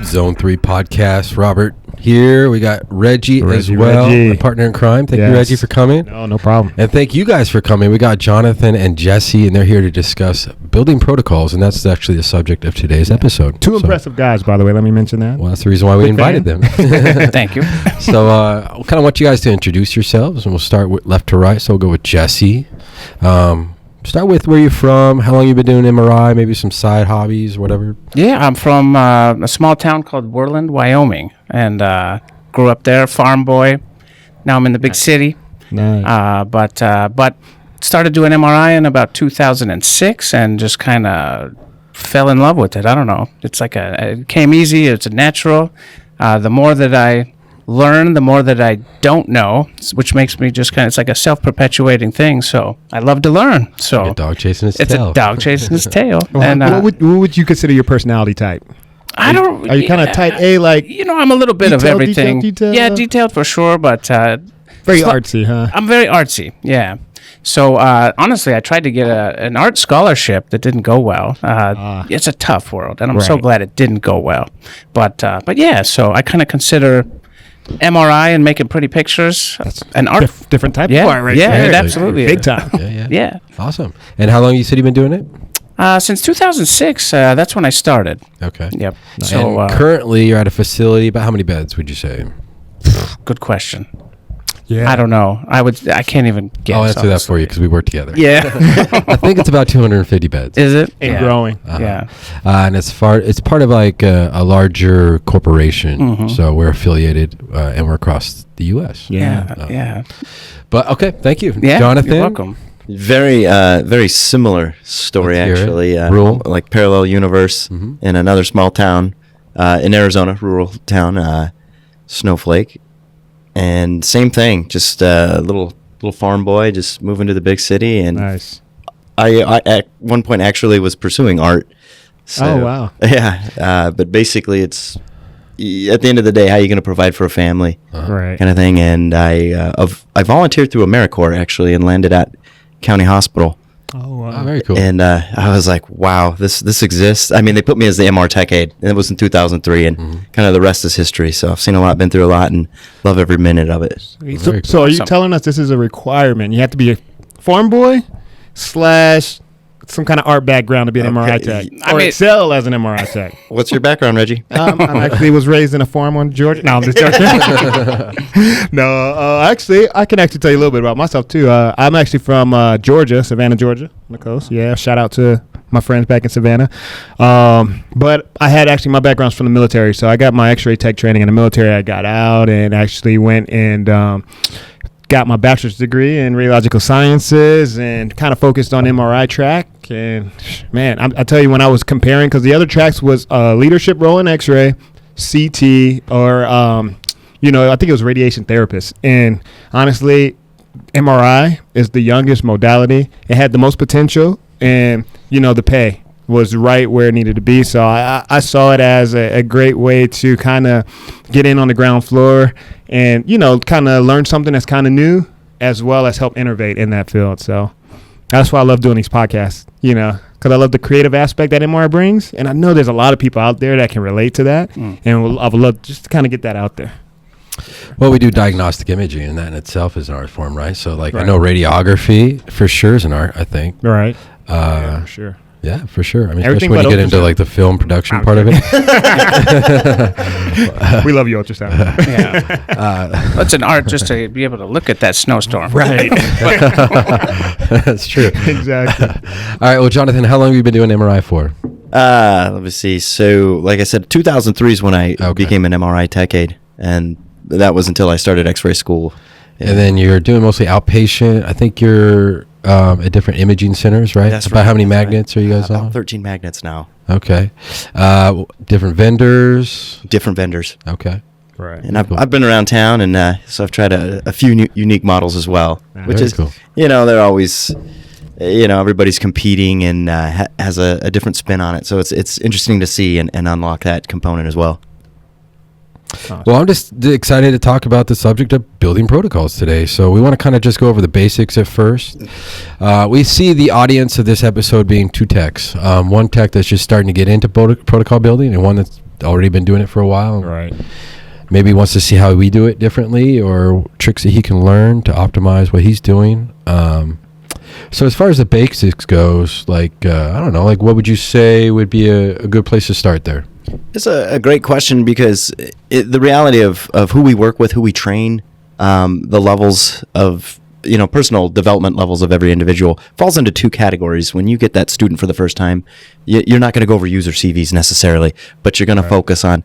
Zone 3 podcast. Robert here. We got Reggie as well, my partner in crime. Thank you, Reggie, for coming. No problem. And thank you guys for coming. We got Jonathan and Jesse, and they're here to discuss building protocols, and that's actually the subject of today's episode. Two impressive guys, by the way. Let me mention that. Well, that's the reason why we invited them. Thank you. So I kind of want you guys to introduce yourselves, and we'll start with left to right. So we'll go with Jesse. Start with where you're from, how long you've been doing MRI, maybe some side hobbies, whatever. Yeah, I'm from a small town called Worland, Wyoming, and grew up there, farm boy. Now I'm in the big city. Nice. But started doing MRI in about 2006 and just kind of fell in love with it. I don't know. It's like it came easy. It's a natural. The more that I learn, the more that I don't know, which makes me just it's like a self-perpetuating thing. So I love to learn. So like a dog chasing its tail. It's a dog chasing its tail. And what would you consider your personality type? I don't. Are you kind of type A, like? I'm a little bit of everything. Detailed? Yeah, detailed for sure, but very artsy, huh? I'm very artsy. Yeah. So honestly, I tried to get an art scholarship that didn't go well. It's a tough world, and I'm so glad it didn't go well. But yeah, so I kind of consider MRI and making pretty pictures That's an art different type of art, right? Yeah, there. it absolutely big is. time. Yeah. Awesome. And how long you said you've been doing it? Since 2006, that's when I started. Okay. Yep. Nice. So and currently, you're at a facility. About how many beds would you say? Good question. Yeah. I don't know. I can't even guess. I'll answer that for you because we work together. Yeah. I think it's about 250 beds. Is it? And growing. Yeah. And it's part of like a larger corporation. Mm-hmm. So we're affiliated and we're across the U.S. Yeah. But okay, thank you, Yeah. Jonathan. You're welcome. Very similar story, Let's hear actually. it. Rural? Like parallel universe in another small town in Arizona, rural town, Snowflake. And same thing, just a little farm boy, just moving to the big city. And Nice. I at one point actually was pursuing art. So, Oh, wow. Yeah, but basically it's, at the end of the day, how are you going to provide for a family? Right. Kind of thing. And I volunteered through AmeriCorps, actually, and landed at County Hospital. Oh, wow. Oh, very cool. And I was like, wow, this exists. I mean, they put me as the MR tech aide, and it was in 2003, and kind of the rest is history. So I've seen a lot, been through a lot, and love every minute of it. So are you telling us this is a requirement? You have to be a farm boy / some kind of art background to be an MRI tech, or excel as an MRI tech. What's your background, Reggie? I actually was raised in a farm on Georgia. No, I'm just joking. Actually, I can actually tell you a little bit about myself too. I'm actually from Georgia, Savannah, Georgia, on the coast. Yeah, shout out to my friends back in Savannah. But I had actually my background's from the military, so I got my X-ray tech training in the military. I got out and actually went and got my bachelor's degree in radiological sciences and kind of focused on MRI track. And man, I tell you, when I was comparing, because the other tracks was leadership role in X-ray, CT, or I think it was radiation therapist. And honestly, MRI is the youngest modality. It had the most potential, and the pay was right where it needed to be. So I saw it as a great way to kind of get in on the ground floor and, kind of learn something that's kind of new, as well as help innovate in that field. So that's why I love doing these podcasts, because I love the creative aspect that MR brings. And I know there's a lot of people out there that can relate to that. And I would love just to kind of get that out there. Well, we do diagnostic imaging, and that in itself is an art form, right? So, I know radiography for sure is an art, I think. Right. For sure. Yeah, for sure. I mean, Everything especially when you get ultrasound. into the film production part of it. We love you, ultrasound. Yeah. It's an art just to be able to look at that snowstorm. Right. That's true. Exactly. All right. Well, Jonathan, how long have you been doing MRI for? Let me see. So, like I said, 2003 is when I became an MRI tech aide, and that was until I started X-ray school. And then you're doing mostly outpatient. I think you're at different imaging centers, right? That's About right, how many that's magnets are you guys About on? 13 magnets now. Okay. Different vendors. Different vendors. Okay. Right. And I've been around town, and so I've tried a few unique models as well, which Very is cool. They're always, everybody's competing and has a different spin on it. So it's interesting to see and unlock that component as well. Well, I'm just excited to talk about the subject of building protocols today. So we want to kind of just go over the basics at first. We see the audience of this episode being two techs. One tech that's just starting to get into protocol building, and one that's already been doing it for a while. Right. Maybe wants to see how we do it differently or tricks that he can learn to optimize what he's doing. So as far as the basics goes, like, I don't know, like what would you say would be a good place to start there? It's a great question because the reality of who we work with, who we train, the levels of, personal development levels of every individual falls into two categories. When you get that student for the first time, you're not going to go over user CVs necessarily, but you're going to focus on,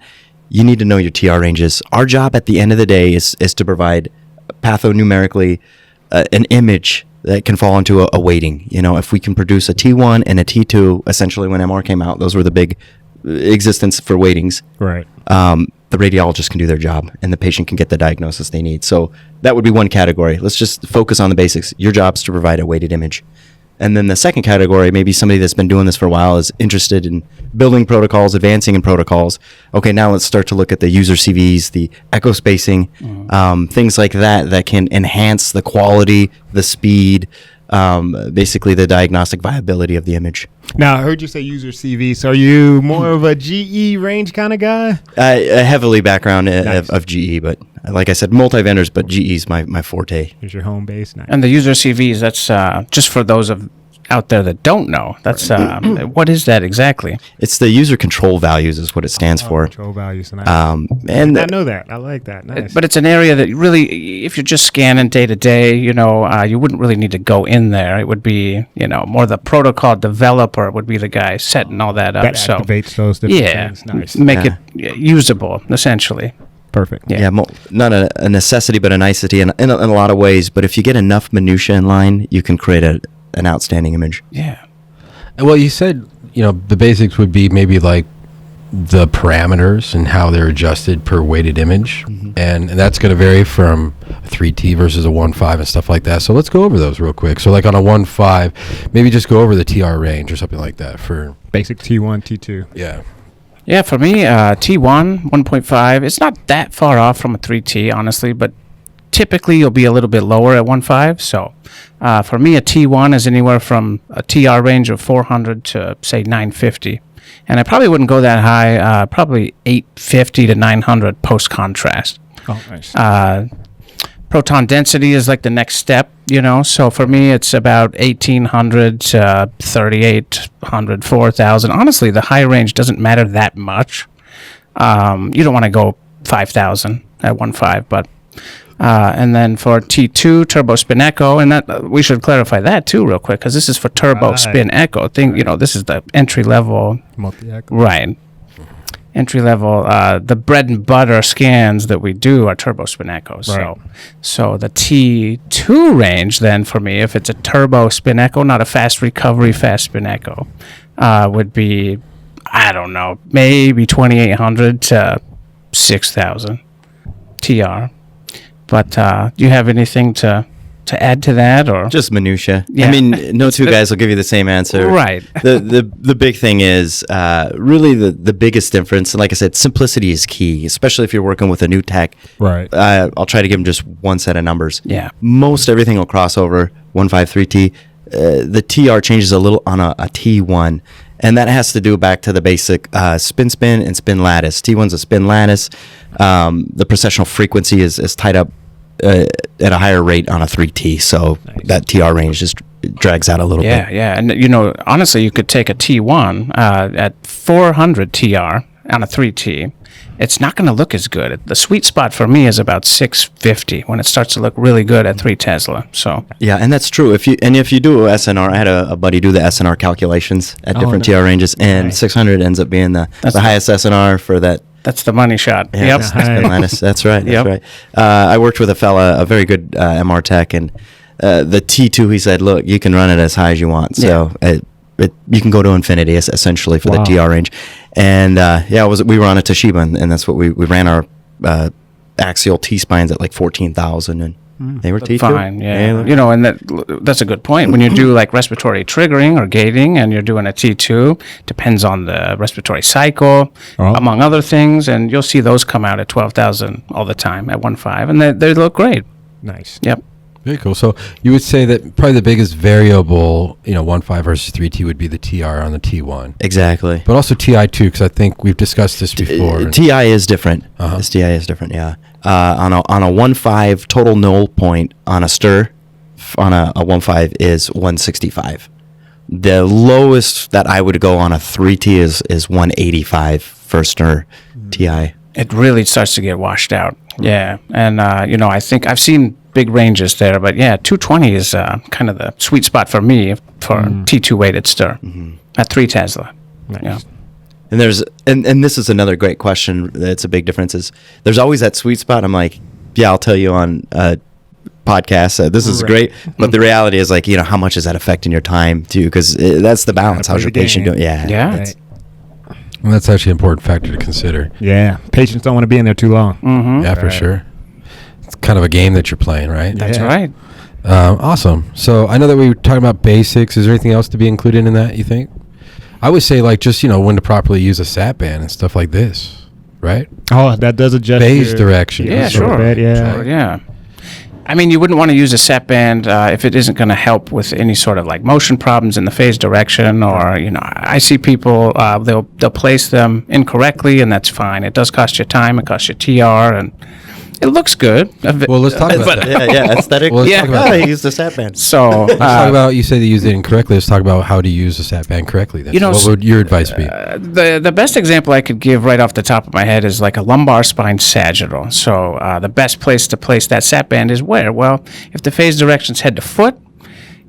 you need to know your TR ranges. Our job at the end of the day is to provide pathonumerically an image that can fall into a weighting. If we can produce a T1 and a T2, essentially when MR came out, those were the big existence for weightings. Right. The radiologist can do their job and the patient can get the diagnosis they need. So that would be one category. Let's just focus on the basics. Your job is to provide a weighted image. And then the second category, maybe somebody that's been doing this for a while is interested in building protocols, advancing in protocols. Okay, now let's start to look at the user CVs, the echo spacing, things like that can enhance the quality, the speed, basically the diagnostic viability of the image. Now, I heard you say user CV. So are you more of a GE range kind of guy? A heavily background of GE, but like I said, multi-vendors, but GE is my forte. Here's your home base. Nice. And the user CVs, that's just for those out there that don't know. That's what is that exactly? It's the user control values is what it stands for. Control values. Nice. And I know that. I like that. Nice. But it's an area that really, if you're just scanning day to day, you wouldn't really need to go in there. It would be, more the protocol developer would be the guy setting all that up. That activates those different things. Nice. Make it usable, essentially. Perfect. Yeah. Not a necessity, but a nicety in a lot of ways. But if you get enough minutia in line, you can create an outstanding image. Yeah. Well, you said, the basics would be maybe like the parameters and how they're adjusted per weighted image. Mm-hmm. And that's going to vary from a 3T versus a 1.5 and stuff like that. So let's go over those real quick. So like on a 1.5, maybe just go over the TR range or something like that for basic T1, T2. Yeah. Yeah, for me, T1, 1.5, it's not that far off from a 3T, honestly, but typically you'll be a little bit lower at 1.5. So for me, a T1 is anywhere from a TR range of 400 to, say, 950. And I probably wouldn't go that high, probably 850 to 900 post-contrast. Oh, nice. Proton density is like the next step, So for me, it's about 1,800 to 3,800, 4,000. Honestly, the high range doesn't matter that much. You don't want to go 5,000 at 1.5, but and then for T2 turbo spin echo, and that we should clarify that too real quick because this is for turbo spin echo. This is the entry level, multi-echo. Right? Entry level, the bread and butter scans that we do are turbo spin echoes. Right. So the T2 range then for me, if it's a turbo spin echo, not a fast recovery fast spin echo, would be, I don't know, maybe 2,800 to 6,000 TR. But do you have anything to add to that, or just minutia? Yeah. I mean, no two guys will give you the same answer. Right. The big thing is really the biggest difference. And like I said, simplicity is key, especially if you're working with a new tech. Right. I'll try to give them just one set of numbers. Yeah. Most everything will cross over 1.5 3T. The TR changes a little on a T1. And that has to do back to the basic spin and spin lattice. T1's a spin lattice. The processional frequency is tied up at a higher rate on a 3T, so that TR range just drags out a little bit. Yeah. And, honestly, you could take a T1 at 400 TR on a 3T. It's not going to look as good. The sweet spot for me is about 650 when it starts to look really good at 3 Tesla. So yeah, and that's true. If you do SNR, I had a buddy do the SNR calculations at different TR ranges, and 600 ends up being the highest SNR for that. That's the money shot. Yeah, that's right. That's right. I worked with a fella, a very good MR tech, and the T2, he said, look, you can run it as high as you want. So you can go to infinity, essentially, for the TR range. And we were on a Toshiba, and that's what we ran our axial T-spines at like 14,000, and they were T2. Fine, yeah. And that's a good point. When you do like respiratory triggering or gating and you're doing a T2, depends on the respiratory cycle, among other things, and you'll see those come out at 12,000 all the time at 1.5, and they look great. Nice. Yep. Very cool. So you would say that probably the biggest variable, 1.5 versus 3T would be the TR on the T1. Exactly. But also TI2, because I think we've discussed this before. TI is different. Uh-huh. This TI is different, yeah. On a 1.5 total null point on a stir, on a 1.5 is 165. The lowest that I would go on a 3T is 185 for stir TI. It really starts to get washed out. Yeah. And, I think I've seen big ranges there, but yeah, 220 is kind of the sweet spot for me for T2 weighted stir at 3 Tesla. Nice. Yeah. And and this is another great question. That's a big difference. Is there's always that sweet spot. I'm like, yeah, I'll tell you on podcast. This is great, but the reality is like, how much is that affecting your time too? Because that's the balance. How's your patient doing? Yeah. Yeah. Right. And that's actually an important factor to consider. Yeah. Patients don't want to be in there too long. Mm-hmm. Yeah, for sure. It's kind of a game that you're playing, right? That's Yeah. right. Awesome. So I know that we were talking about basics. Is there anything else to be included in that, you think? I would say like just, when to properly use a sat band and stuff like this, right? Oh, that does adjust Phase your- direction. Yeah, sort of sure. bit, yeah. Sure, yeah. I mean, you wouldn't want to use a sat band if it isn't going to help with any sort of like motion problems in the phase direction, or I see people they'll place them incorrectly, and that's fine. It does cost you time. It costs you TR, and it looks good. Well, let's talk about that. Yeah. Aesthetic. Well, let's Yeah. talk about I use the sat band. So Let's talk about, you say they use it incorrectly. Let's talk about how to use a sat band correctly. Then. What would your advice be? the best example I could give right off the top of my head is like a lumbar spine sagittal. So the best place to place that sat band is where? Well, if the phase direction's head to foot,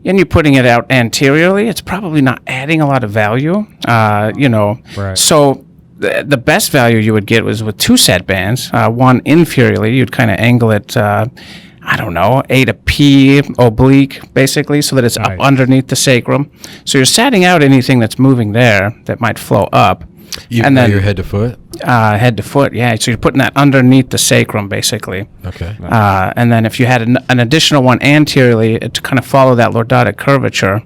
and you're putting it out anteriorly, it's probably not adding a lot of value. Right. So the best value you would get was with 2 sat bands. One inferiorly, you'd kind of angle it, A to P oblique, basically, so that it's Right. up underneath the sacrum. So you're satting out anything that's moving there that might flow up. Even though you're head to foot? Head to foot, yeah. So you're putting that underneath the sacrum, basically. Okay. And then if you had an additional one anteriorly to kind of follow that lordotic curvature,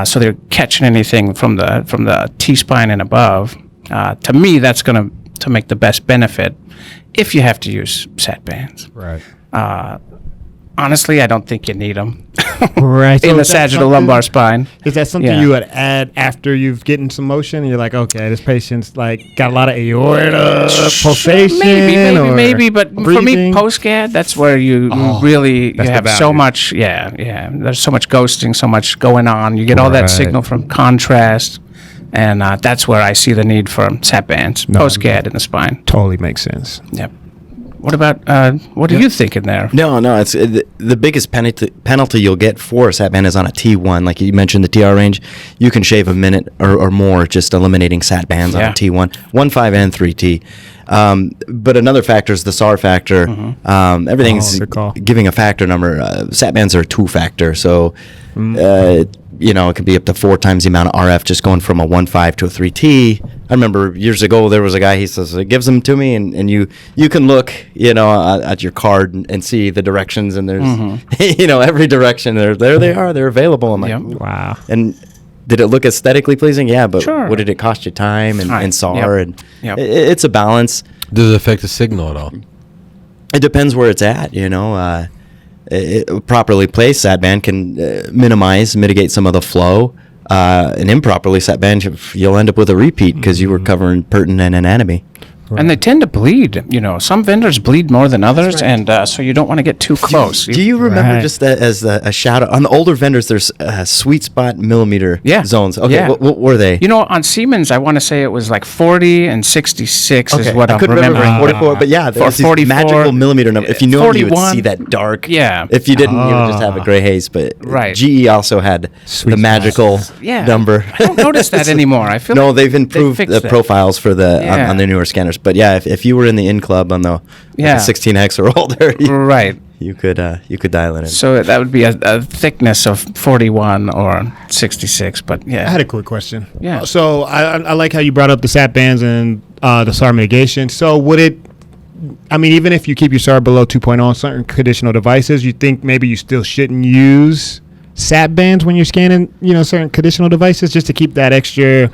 so they're catching anything from the T-spine and above, to me, that's going to make the best benefit if you have to use sat bands. Right. Honestly, I don't think you need them Right. in So the is that sagittal something- lumbar spine. Is that something Yeah. you would add after you've gotten some motion? And you're like, okay, this patient's like got a lot of aorta pulsation. Maybe, but for me, breathing. post-GAD, that's where you that's the have so value. much, yeah. There's so much ghosting, so much going on. You get all that Right. signal from contrast, and that's where I see the need for sat bands, post-GAD in the spine. Totally makes sense. Yep. What about, what are you thinking there? No, it's the biggest penalty you'll get for a sat band is on a T1. Like you mentioned, the TR range, you can shave a minute or more just eliminating sat bands on a T1, 1.5 and 3T. But another factor is the SAR factor. Everything's good call. giving a factor number. Sat bands are 2 factor, so it could be up to 4 times the amount of RF just going from a 1.5 to a 3T. I remember years ago there was a guy, he says, gives them to me, and you can look, at your card and see the directions, and there's, every direction, there they are, they're available. I'm like, Yep. "Ooh." Wow. And did it look aesthetically pleasing? Yeah, but Sure. what did it cost you time and, Right. and SAR? Yep. And Yep. it's a balance. Does it affect the signal at all? It depends where it's at, properly placed sat band can mitigate some of the flow. An improperly sat band, you'll end up with a repeat because you were covering pertinent anatomy. And they tend to bleed. Some vendors bleed more than others, and so you don't want to get too close. Do you remember Right. just as a shout out on the older vendors? There's sweet spot millimeter zones. Okay, Yeah. what were they? On Siemens, I want to say it was like 40 and 66 is what I I'm couldn't remember remembering. 44, but yeah, there's these 44, magical millimeter number. If you knew them, you would 41. see that dark. Yeah. If you didn't, you would just have a gray haze. But Right. GE also had Sweet the magical Yeah. number. I don't notice that anymore. I feel No, like they've improved fixed the it. profiles for the Yeah. on the newer scanners. But yeah, if you were in the in club on the Yeah. 16X or older, Right. you could dial it in. So that would be a thickness of 41 or 66, but I yeah. had a quick question. Yeah. So I like how you brought up the sat bands and the SAR mitigation. So would it? I mean, even if you keep your SAR below 2.0 on certain conditional devices, you think maybe you still shouldn't use sat bands when you're scanning, certain conditional devices, just to keep that extra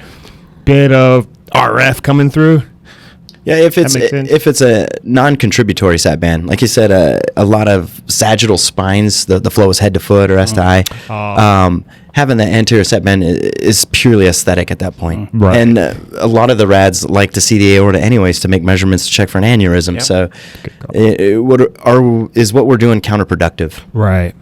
bit of RF coming through? Yeah, if makes sense. it's a non-contributory sat band, like you said, a lot of sagittal spines, the flow is head to foot or S to I. Having the anterior sat band is purely aesthetic at that point. Right. And a lot of the rads like to see the aorta anyways to make measurements to check for an aneurysm. Yep. So, is what we're doing counterproductive? Right.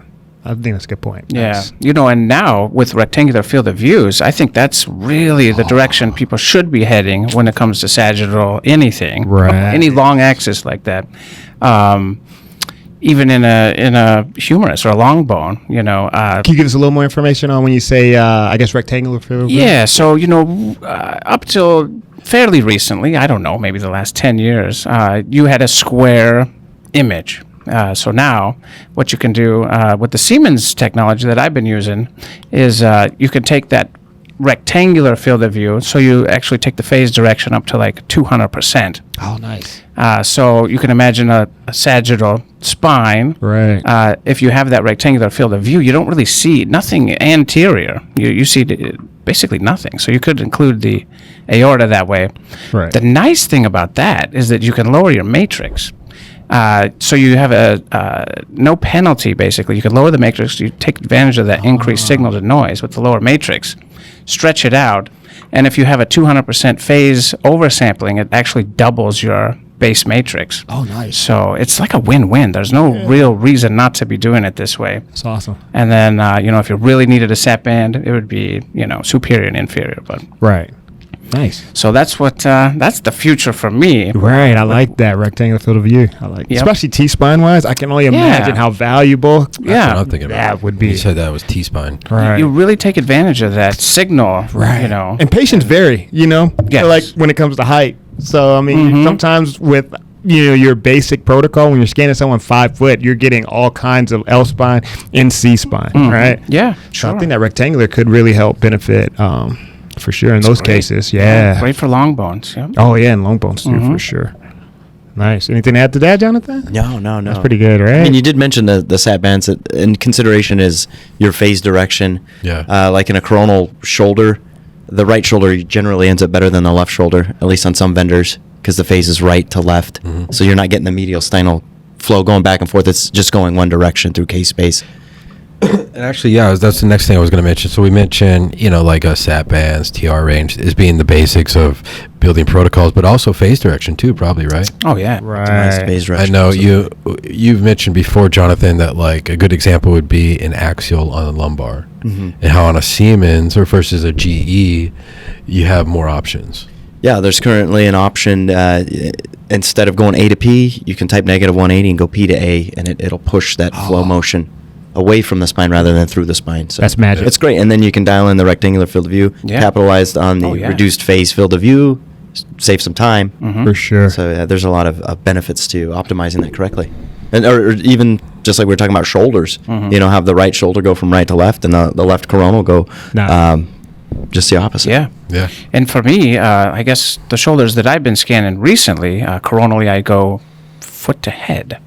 I think that's a good point. Yeah, Nice. and now with rectangular field of views, I think that's really the direction people should be heading when it comes to sagittal anything, Right. any long axis like that. Even in a humerus or a long bone, Can you give us a little more information on when you say, I guess, rectangular field? Yeah, so up till fairly recently, I don't know, maybe the last 10 years, you had a square image. So now, what you can do with the Siemens technology that I've been using is you can take that rectangular field of view, so you actually take the phase direction up to like 200%. Oh, nice. So you can imagine a sagittal spine. Right. If you have that rectangular field of view, you don't really see nothing anterior. You see basically nothing. So you could include the aorta that way. Right. The nice thing about that is that you can lower your matrix. So you have no penalty, basically. You can lower the matrix. You take advantage of that increased signal to noise with the lower matrix, stretch it out, and if you have a 200% phase oversampling, it actually doubles your base matrix. Oh, nice. So it's like a win-win. There's no real reason not to be doing it this way. That's awesome. And then, if you really needed a sat band, it would be, superior and inferior. But Right. Nice. so that's the future for me. Right. I like that rectangular field of view. I like, Yep. especially T-spine wise. I can only imagine how valuable Yeah. What I'm thinking about. that would be. You said that was T-spine. Right. You really take advantage of that signal, And patients vary, Yes. like when it comes to height. So, I mean, sometimes with, your basic protocol, when you're scanning someone 5 foot, you're getting all kinds of L spine and C spine, right? Yeah, So sure. I think that rectangular could really help benefit, for sure in those great. cases. Yeah. Great for long bones. Yeah. Oh, yeah, and long bones too, for sure. Nice. Anything to add to that, Jonathan? No. That's pretty good, right? I mean, you did mention the sat bands. In consideration is your phase direction. Yeah. Like in a coronal shoulder, the right shoulder generally ends up better than the left shoulder, at least on some vendors, because the phase is right to left. So you're not getting the medial sternal flow going back and forth. It's just going one direction through case space. And actually, yeah, that's the next thing I was going to mention. So we mentioned, like sat bands, TR range as being the basics of building protocols, but also phase direction too, probably, right? Oh yeah. Nice right. phase I direction. know you've mentioned before, Jonathan, that like a good example would be an axial on a lumbar, and how on a Siemens or versus a GE, you have more options. Yeah, there's currently an option. Instead of going A to P, you can type -180 and go P to A, and it'll push that flow motion away from the spine rather than through the spine. So That's magic. It's great. And then you can dial in the rectangular field of view, Yeah. capitalized on the Oh, yeah. reduced phase field of view, save some time. For sure. So there's a lot of benefits to optimizing that correctly. And or even just like we were talking about shoulders, have the right shoulder go from right to left, and the left coronal go Nice. just the opposite. Yeah. Yeah. And for me, I guess the shoulders that I've been scanning recently, coronally, I go foot to head.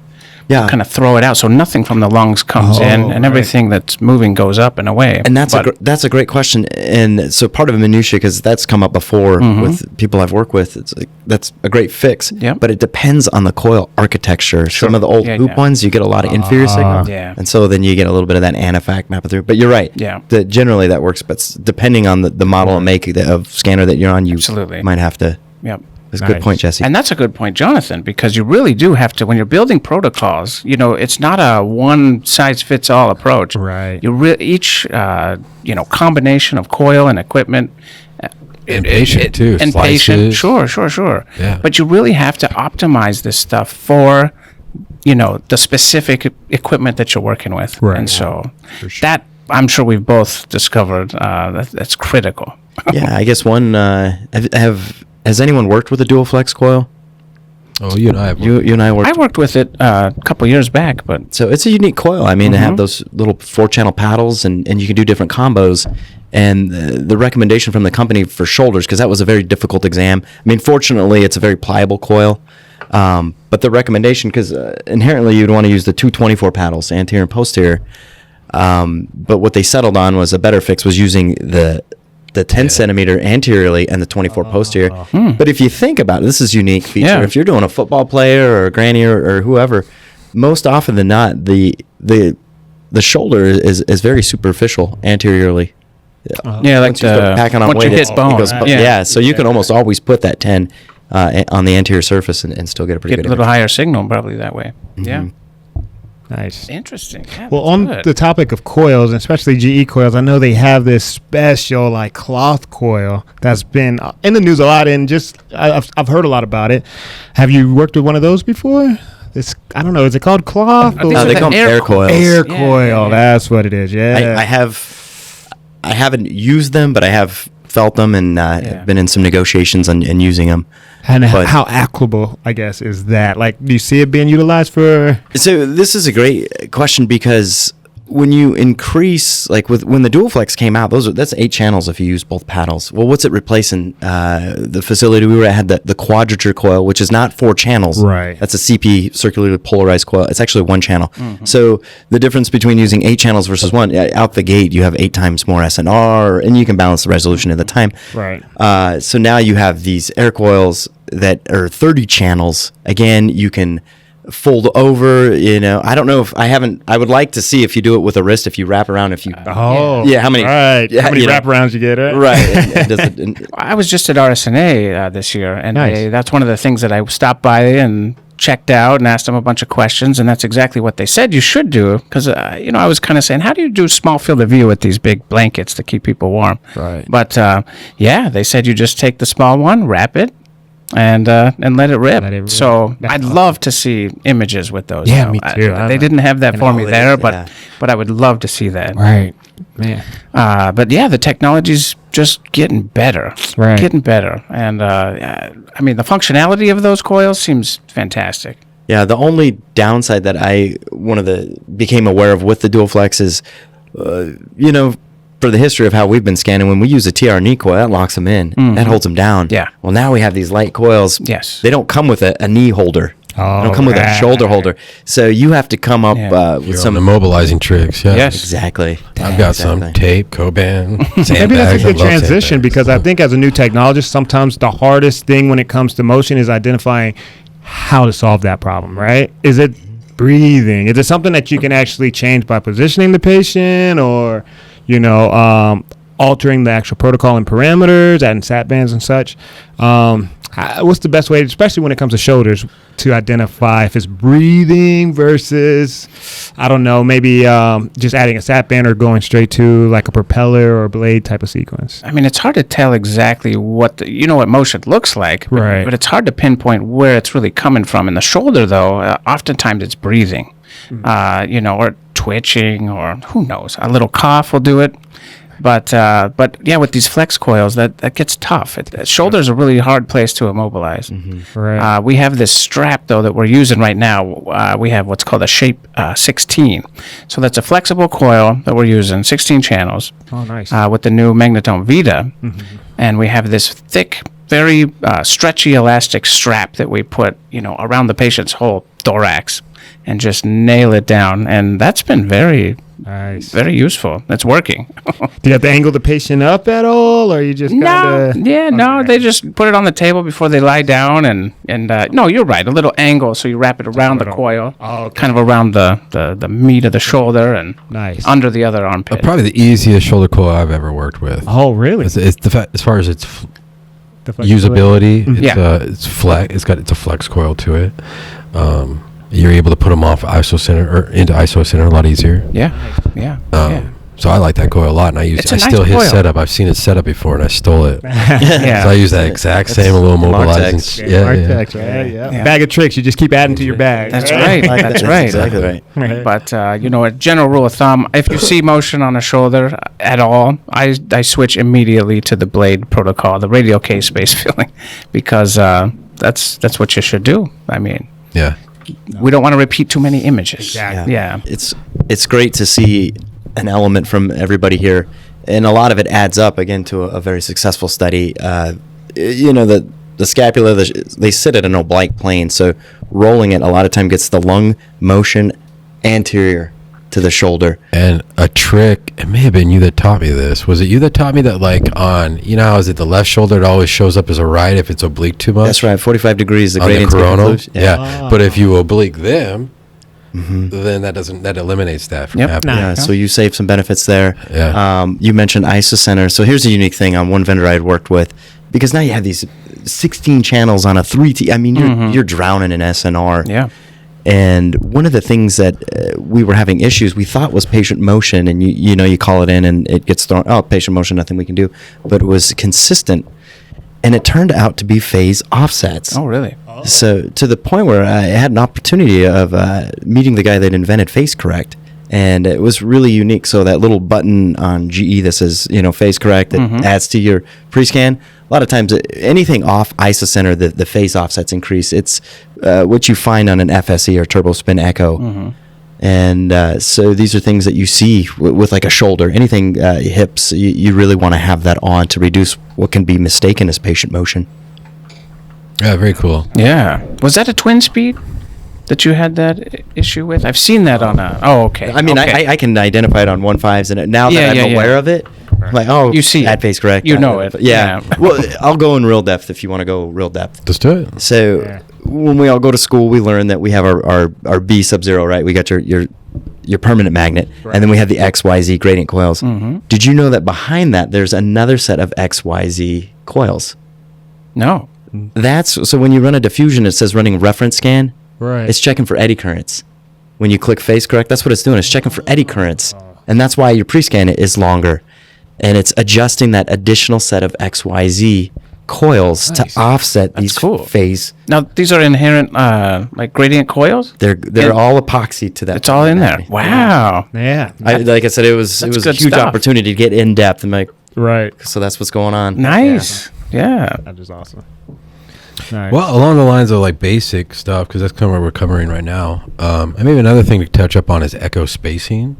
Yeah. Kind of throw it out, so nothing from the lungs comes in, and right. everything that's moving goes up and away. And that's But- that's a great question, and so part of minutia, because that's come up before with people I've worked with. It's like, that's a great fix, Yep. but it depends on the coil architecture. Some of the old Yeah, hoop yeah. ones, you get a lot of inferior signal, Yeah. and so then you get a little bit of that anafac mapping through. But you're right, Yeah. Generally that works, but depending on the model and make of scanner that you're on, you Absolutely. might have to. Yep. That's a good Nice. point, Jesse. And that's a good point, Jonathan, because you really do have to, when you're building protocols, it's not a one-size-fits-all approach. Right. Each, combination of coil and equipment. And patient, too. And patient, Slices. sure. Yeah. But you really have to optimize this stuff for, the specific equipment that you're working with. Right. And so sure. that, I'm sure we've both discovered, that's critical. Yeah, I guess one. Has anyone worked with a dual flex coil? Oh, you and I have. You and I worked. I worked with it a couple years back, but So it's a unique coil. I mean, they have those little 4-channel paddles, and you can do different combos. And the recommendation from the company for shoulders, because that was a very difficult exam. I mean, fortunately, it's a very pliable coil. But the recommendation, because inherently you'd want to use the 224 paddles, anterior and posterior. But what they settled on was a better fix was using the the 10 centimeter anteriorly and the 24 posterior. But if you think about it, this is a unique feature. Yeah. If you're doing a football player or a granny or whoever, most often than not, the shoulder is very superficial anteriorly. Yeah, like Once you start packing on once you weight, hit it bone. goes so you can almost always put that 10 on the anterior surface and still get a pretty Get good a little image. higher signal probably that way. Yeah. Nice. Interesting. Yeah, Well, that's on good. the topic of coils, and especially GE coils, I know they have this special like cloth coil that's been in the news a lot, and just I've heard a lot about it. Have you worked with one of those before? I don't know. Is it called cloth? I think they it's call an them air coils. Air Yeah, coil. yeah, yeah. That's what it is. Yeah. I haven't used them, but I have felt them and been in some negotiations and using them. And but- how applicable, I guess, is that? Like, do you see it being utilized for? So this is a great question because when you increase, like when the dual flex came out, that's 8 channels if you use both paddles. Well, what's it replacing? The facility we were at had the quadrature coil, which is not 4 channels. Right. That's a CP, circularly polarized coil. It's actually 1 channel. So the difference between using 8 channels versus 1, out the gate, you have 8 times more SNR, and you can balance the resolution at the time. Right. So now you have these air coils that are 30 channels. Again, you can fold over, I don't know if I would like to see if you do it with a wrist, if you wrap around, Oh. Yeah, how many- Right. yeah, how many you know. wraparounds you get? Right. right. And does it- I was just at RSNA this year, and Nice. that's one of the things that I stopped by and checked out and asked them a bunch of questions, and that's exactly what they said you should do. Because I was kind of saying, how do you do small field of view with these big blankets to keep people warm? Right. But they said you just take the small one, wrap it, and let it rip. Let it rip. So That's I'd awesome. love to see images with those. Yeah, me too. They didn't have that for me all it there, is, but yeah. but I would love to see that. Right. Man. But yeah, the technology's just getting better. Right. Getting better. And I mean, the functionality of those coils seems fantastic. Yeah, the only downside that I became aware of with the dual flex is, for the history of how we've been scanning, when we use a TR knee coil, that locks them in. That holds them down. Yeah. Well, now we have these light coils. Yes. They don't come with a knee holder. Oh, they don't come with a right. shoulder holder. So you have to come up Yeah. with Some some. immobilizing tricks. Yeah. Yes. Exactly. I've got some Exactly. tape, Coban, sandbags. Maybe that's a I good love transition sandbags. because I think as a new technologist, sometimes the hardest thing when it comes to motion is identifying how to solve that problem, right? Is it breathing? Is it something that you can actually change by positioning the patient or, altering the actual protocol and parameters, adding sat bands and such? What's the best way, especially when it comes to shoulders, to identify if it's breathing versus, I don't know, maybe just adding a sat band or going straight to like a propeller or blade type of sequence? I mean, it's hard to tell exactly what what motion looks like, Right. but it's hard to pinpoint where it's really coming from. In the shoulder, though, oftentimes it's breathing, or twitching, or who knows, a little cough will do it. But yeah, with these flex coils, that gets tough. Shoulder's a really hard place to immobilize. Right. We have this strap, though, that we're using right now. We have what's called a Shape 16. So that's a flexible coil that we're using, 16 channels, Oh, nice. with the new Magnetone Vita. And we have this thick, very stretchy elastic strap that we put, around the patient's whole thorax and just nail it down. And that's been very, Nice. very useful. It's working. Do you have to angle the patient up at all, or you just kind of? No, they just put it on the table before they lie down, and no, you're right, a little angle, so you wrap it around the coil, kind of around the meat of the shoulder and Nice. under the other armpit. Probably the easiest shoulder coil I've ever worked with. Oh, really? It's the as far as its The flexibility? usability. It's flex. It's a flex coil to it. You're able to put them off ISO center or into ISO center a lot easier. Yeah. So I like that coil a lot, and It's a I still nice his coil. setup. I've seen it set up before, and I stole it. Yeah. So I use that exact same little mobilizing. Martex. Martex, right? Yeah. Bag of tricks. You just keep adding to your bag. That's right. That's right. Exactly right. But a general rule of thumb: if you see motion on a shoulder at all, I switch immediately to the blade protocol, the radial K-space filling, because that's what you should do. I mean, Yeah. we don't want to repeat too many images. Exactly. Yeah. It's great to see an element from everybody here, and a lot of it adds up again to a very successful study. The scapula, they sit at an oblique plane, so rolling it a lot of time gets the lung motion anterior to the shoulder. And a trick, it may have been you that taught me this. Was it you that taught me that, like, on, you know how is it the left shoulder, it always shows up as a right if it's oblique too much? That's right, 45 degrees, the On the gradient's get coronal? loose. Yeah. But if you oblique them, then that eliminates that from Yep. happening. Yeah, so you save some benefits there. Yeah. You mentioned isocenter. So here's a unique thing on one vendor I had worked with, because now you have these 16 channels on a 3T. I mean, you're drowning in SNR. Yeah. And one of the things that we were having issues, we thought was patient motion, and you call it in and it gets thrown. Oh, patient motion, nothing we can do. But it was consistent, and it turned out to be phase offsets. Oh, really? So to the point where I had an opportunity of meeting the guy that invented Phase Correct, and it was really unique. So that little button on GE that says Phase Correct that adds to your pre-scan. A lot of times, anything off isocenter, the phase offsets increase. It's what you find on an FSE or turbo spin echo. And so these are things that you see with like a shoulder, anything hips. You really want to have that on to reduce what can be mistaken as patient motion. Yeah, very cool. Yeah. Was that a twin speed that you had that issue with? I've seen that on a. Oh, okay. I mean, okay. I can identify it on 1.5s, and now that I'm aware of it, I'm like, oh, You see that it. Phase Correct. You know it. Yeah. Yeah. Well, I'll go in real depth if you want to go real depth. Let's do it. So when we all go to school, we learn that we have our B sub-zero, right? We got your permanent magnet, and then we have the XYZ gradient coils. Did you know that behind that there's another set of XYZ coils? No. That's so when you run a diffusion, it says running reference scan. Right. It's checking for eddy currents. When you click Phase Correct, that's what it's doing. It's checking for eddy currents, and that's why your pre-scan is longer, and it's adjusting that additional set of XYZ coils to offset these cool. phase. Now these are inherent, like gradient coils. They're all epoxy to that. It's all in there. magnet. Wow. Yeah. Like I said, it was a good huge stuff. opportunity to get in depth. I'm like, Right. so that's what's going on. Nice. Yeah. That is awesome. Nice. Well, along the lines of like basic stuff, because that's kind of what we're covering right now. And maybe another thing to touch up on is echo spacing.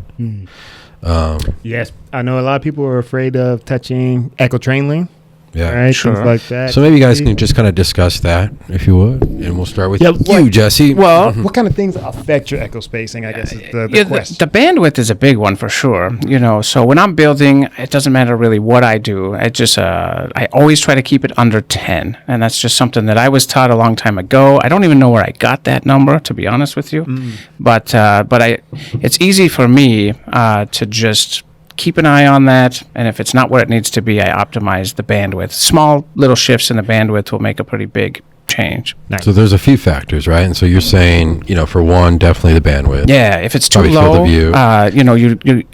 Yes, I know a lot of people are afraid of touching echo train link. Yeah. Right, Sure. things like that. So maybe you guys can just kind of discuss that, if you would, and we'll start with Yeah, you, what- Jesse. Well, What kind of things affect your echo spacing, I guess, is the yeah, question. the bandwidth is a big one for sure. So when I'm building, it doesn't matter really what I do. I just I always try to keep it under 10, and that's just something that I was taught a long time ago. I don't even know where I got that number, to be honest with you. But it's easy for me to just keep an eye on that, and if it's not where it needs to be, I optimize the bandwidth. Small little shifts in the bandwidth will make a pretty big change. So there's a few factors, right? And so you're saying, for one, definitely the bandwidth. Yeah, if it's too Probably field low, of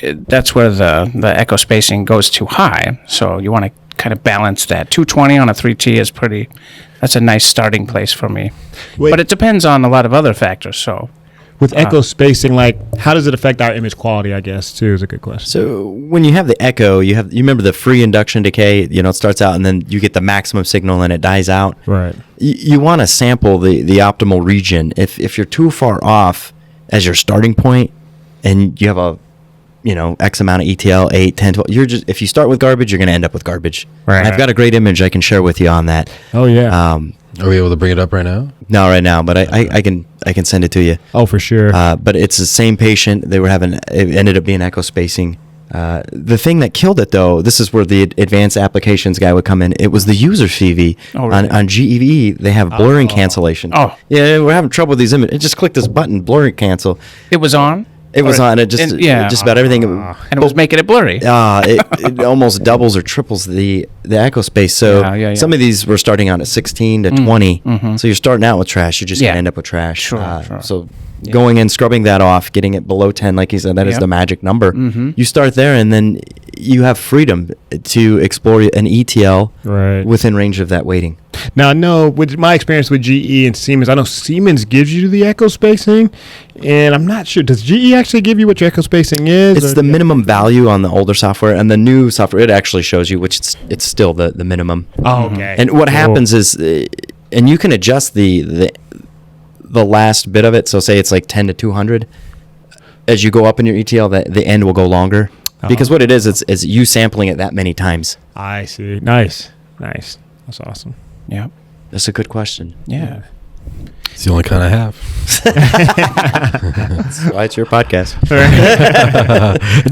view. that's where the echo spacing goes too high. So you want to kind of balance that. 220 on a 3T is that's a nice starting place for me. But it depends on a lot of other factors. So With echo spacing, like, how does it affect our image quality, I guess, too, is a good question. So when you have the echo, you remember the free induction decay. It starts out and then you get the maximum signal and it dies out. Right. You want to sample the optimal region. If you're too far off as your starting point, and you have a X amount of ETL, 8, 10, 12, if you start with garbage, you're going to end up with garbage. Right. And I've got a great image I can share with you on that. Oh, yeah. Are we able to bring it up right now? Not right now, but I can send it to you. Oh, for sure. But it's the same patient. It ended up being echo spacing. The thing that killed it, though, this is where the advanced applications guy would come in. It was the user CV. Oh, really? On GEV, they have blurring cancellation. Oh. Yeah, we're having trouble with these images. Just click this button, blurring cancel. it was on. It was on. It just yeah. just about everything. And it was making it blurry. It almost doubles or triples the echo space. So Yeah. some of these were starting out at 16 to 20. So you're starting out with trash. You're just Yeah. going to end up with trash. Sure. So going in, scrubbing that off, getting it below 10, like you said, that is Yep. the magic number. You start there, and then you have freedom to explore an ETL Right. within range of that weighting. Now, I know with my experience with GE and Siemens, I know Siemens gives you the echo spacing, and I'm not sure. Does GE actually give you what your echo spacing is? It's or- the minimum value on the older software, and the new software, it actually shows you, which it's still the minimum. Oh, okay. And what Cool. happens is, and you can adjust the last bit of it. So say it's like 10 to 200. As you go up in your ETL, the end will go longer. Because what it is you sampling it that many times. I see. Nice. That's awesome. Yeah. That's a good question. Yeah. It's the only kind I have. That's why it's your podcast.